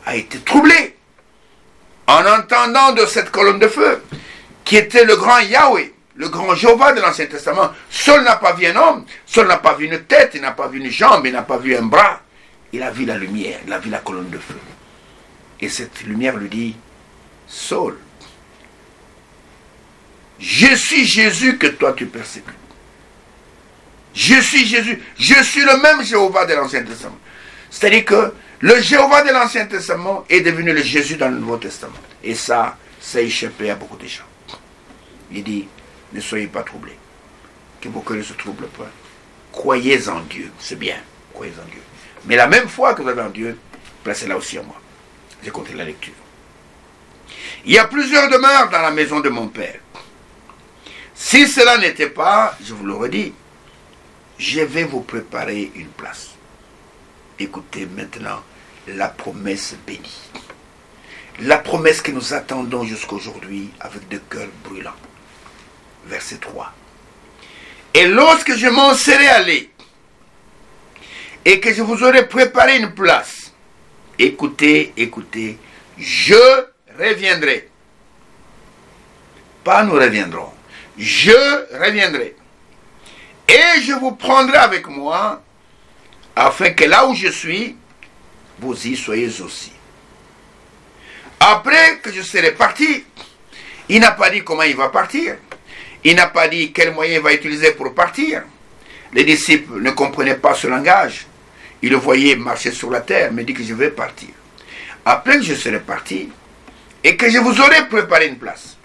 a été troublé en entendant de cette colonne de feu, qui était le grand Yahweh, le grand Jéhovah de l'Ancien Testament. Saul n'a pas vu un homme, Saul n'a pas vu une tête, il n'a pas vu une jambe, il n'a pas vu un bras. Il a vu la lumière, il a vu la colonne de feu. Et cette lumière lui dit, Saul, je suis Jésus que toi tu persécutes. Je suis Jésus, je suis le même Jéhovah de l'Ancien Testament. C'est-à-dire que le Jéhovah de l'Ancien Testament est devenu le Jésus dans le Nouveau Testament. Et ça a échappé à beaucoup de gens. Il dit, ne soyez pas troublés. Que vos cœurs ne se troublent pas. Croyez en Dieu. C'est bien, croyez en Dieu. Mais la même foi que vous avez en Dieu, placez-la aussi en moi. J'ai compté la lecture. Il y a plusieurs demeures dans la maison de mon Père. Si cela n'était pas, je vous le redis, je vais vous préparer une place. Écoutez maintenant la promesse bénie. La promesse que nous attendons jusqu'aujourd'hui avec des cœurs brûlants. Verset 3. Et lorsque je m'en serai allé et que je vous aurai préparé une place, écoutez, écoutez, je reviendrai. Pas nous reviendrons. Je reviendrai. Et je vous prendrai avec moi, afin que là où je suis, vous y soyez aussi. Après que je serai parti, il n'a pas dit comment il va partir. Il n'a pas dit quel moyen il va utiliser pour partir. Les disciples ne comprenaient pas ce langage. Ils le voyaient marcher sur la terre, mais dit que je vais partir. Après que je serai parti, et que je vous aurai préparé une place.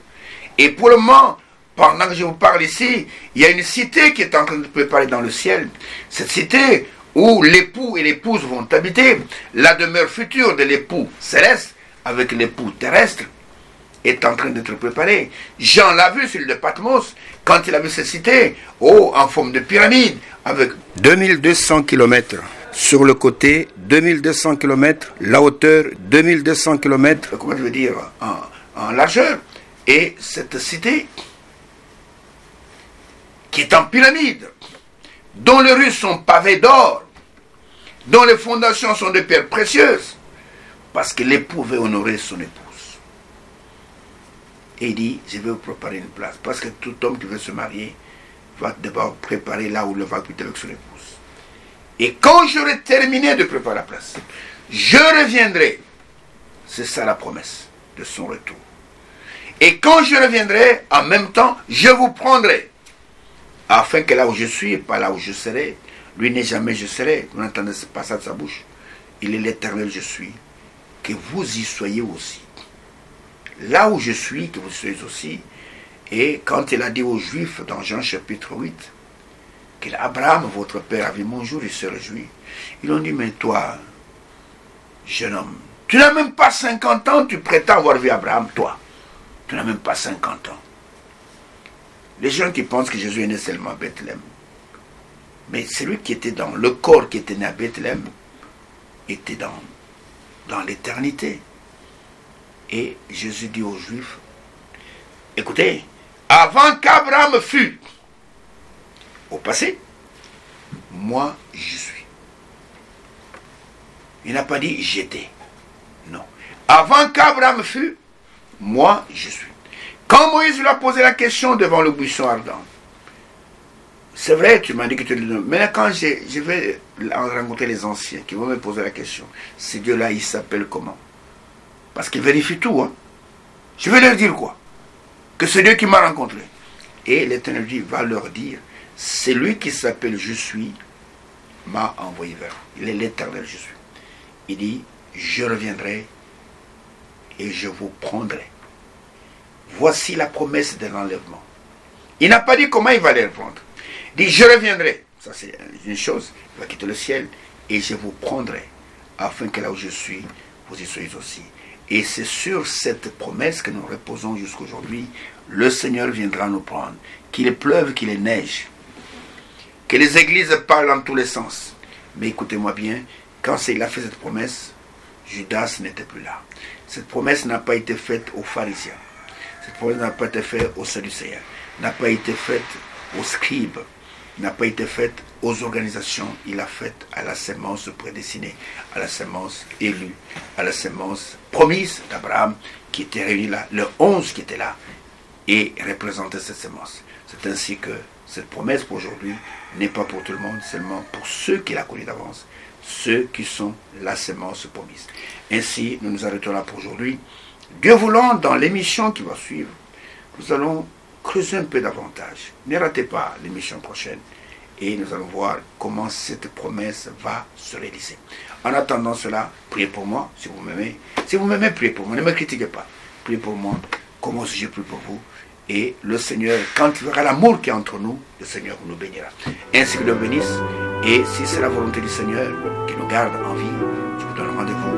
Et pour le moment, pendant que je vous parle ici, il y a une cité qui est en train de préparer dans le ciel. Cette cité où l'époux et l'épouse vont habiter, la demeure future de l'époux céleste avec l'époux terrestre. est en train d'être préparée. Jean l'a vu sur l'île de Patmos, quand il a vu cette cité, en forme de pyramide, avec 2200 km. Sur le côté, 2200 km, la hauteur, 2200 km, comment je veux dire, en largeur. Et cette cité, qui est en pyramide, dont les rues sont pavées d'or, dont les fondations sont de pierres précieuses, parce que l'époux veut honorer son épouse. Et il dit, je vais vous préparer une place, parce que tout homme qui veut se marier va d'abord préparer là où il va habiter avec son épouse. Et quand j'aurai terminé de préparer la place, je reviendrai. C'est ça la promesse de son retour. Et quand je reviendrai, en même temps, je vous prendrai. Afin que là où je suis, pas là où je serai, lui n'est jamais je serai. Vous n'entendez pas ça de sa bouche. Il est l'éternel je suis. Que vous y soyez aussi. Là où je suis, que vous soyez aussi. Et quand il a dit aux Juifs dans Jean chapitre 8, qu'Abraham, votre père, a vu mon jour, il se réjouit. Ils ont dit, mais toi, jeune homme, tu n'as même pas 50 ans, tu prétends avoir vu Abraham, toi. Tu n'as même pas 50 ans. Les gens qui pensent que Jésus est né seulement à Bethléem. Mais celui qui était dans le corps qui était né à Bethléem était dans l'éternité. Et Jésus dit aux Juifs, écoutez, avant qu'Abraham fût, au passé, moi je suis. Il n'a pas dit j'étais. Non. Avant qu'Abraham fût, moi je suis. Quand Moïse lui a posé la question devant le buisson ardent, c'est vrai, tu m'as dit que tu le donnes. Mais quand je vais rencontrer les anciens qui vont me poser la question, ce Dieu-là, il s'appelle comment? Parce qu'il vérifie tout. Hein. Je vais leur dire quoi? Que c'est Dieu qui m'a rencontré. Et l'Éternel va leur dire, c'est lui qui s'appelle je suis, m'a envoyé vers vous. Il est l'Éternel je suis. Il dit, je reviendrai et je vous prendrai. Voici la promesse de l'enlèvement. Il n'a pas dit comment il va les reprendre. Il dit, je reviendrai. Ça c'est une chose. Il va quitter le ciel et je vous prendrai afin que là où je suis, vous y soyez aussi. Et c'est sur cette promesse que nous reposons jusqu'aujourd'hui. Le Seigneur viendra nous prendre. Qu'il pleuve, qu'il neige. Que les églises parlent dans tous les sens. Mais écoutez-moi bien, quand il a fait cette promesse, Judas n'était plus là. Cette promesse n'a pas été faite aux pharisiens. Cette promesse n'a pas été faite aux Sadducéens, n'a pas été faite aux scribes, n'a pas été faite aux organisations. Il l'a faite à la sémence prédestinée, à la sémence élue, à la sémence promise d'Abraham qui était réunie là, le 11 qui était là et représentait cette sémence. C'est ainsi que cette promesse pour aujourd'hui n'est pas pour tout le monde, seulement pour ceux qui la connaissent d'avance, ceux qui sont la sémence promise. Ainsi, nous nous arrêtons là pour aujourd'hui. Dieu voulant, dans l'émission qui va suivre, nous allons creuser un peu davantage. Ne ratez pas l'émission prochaine et nous allons voir comment cette promesse va se réaliser. En attendant cela, priez pour moi si vous m'aimez. Si vous m'aimez, priez pour moi. Ne me critiquez pas. Priez pour moi. Comment aussi je prie pour vous. Et le Seigneur, quand il verra l'amour qui est entre nous, le Seigneur nous bénira. Ainsi que Dieu bénisse. Et si c'est la volonté du Seigneur qui nous garde en vie, je vous donne rendez-vous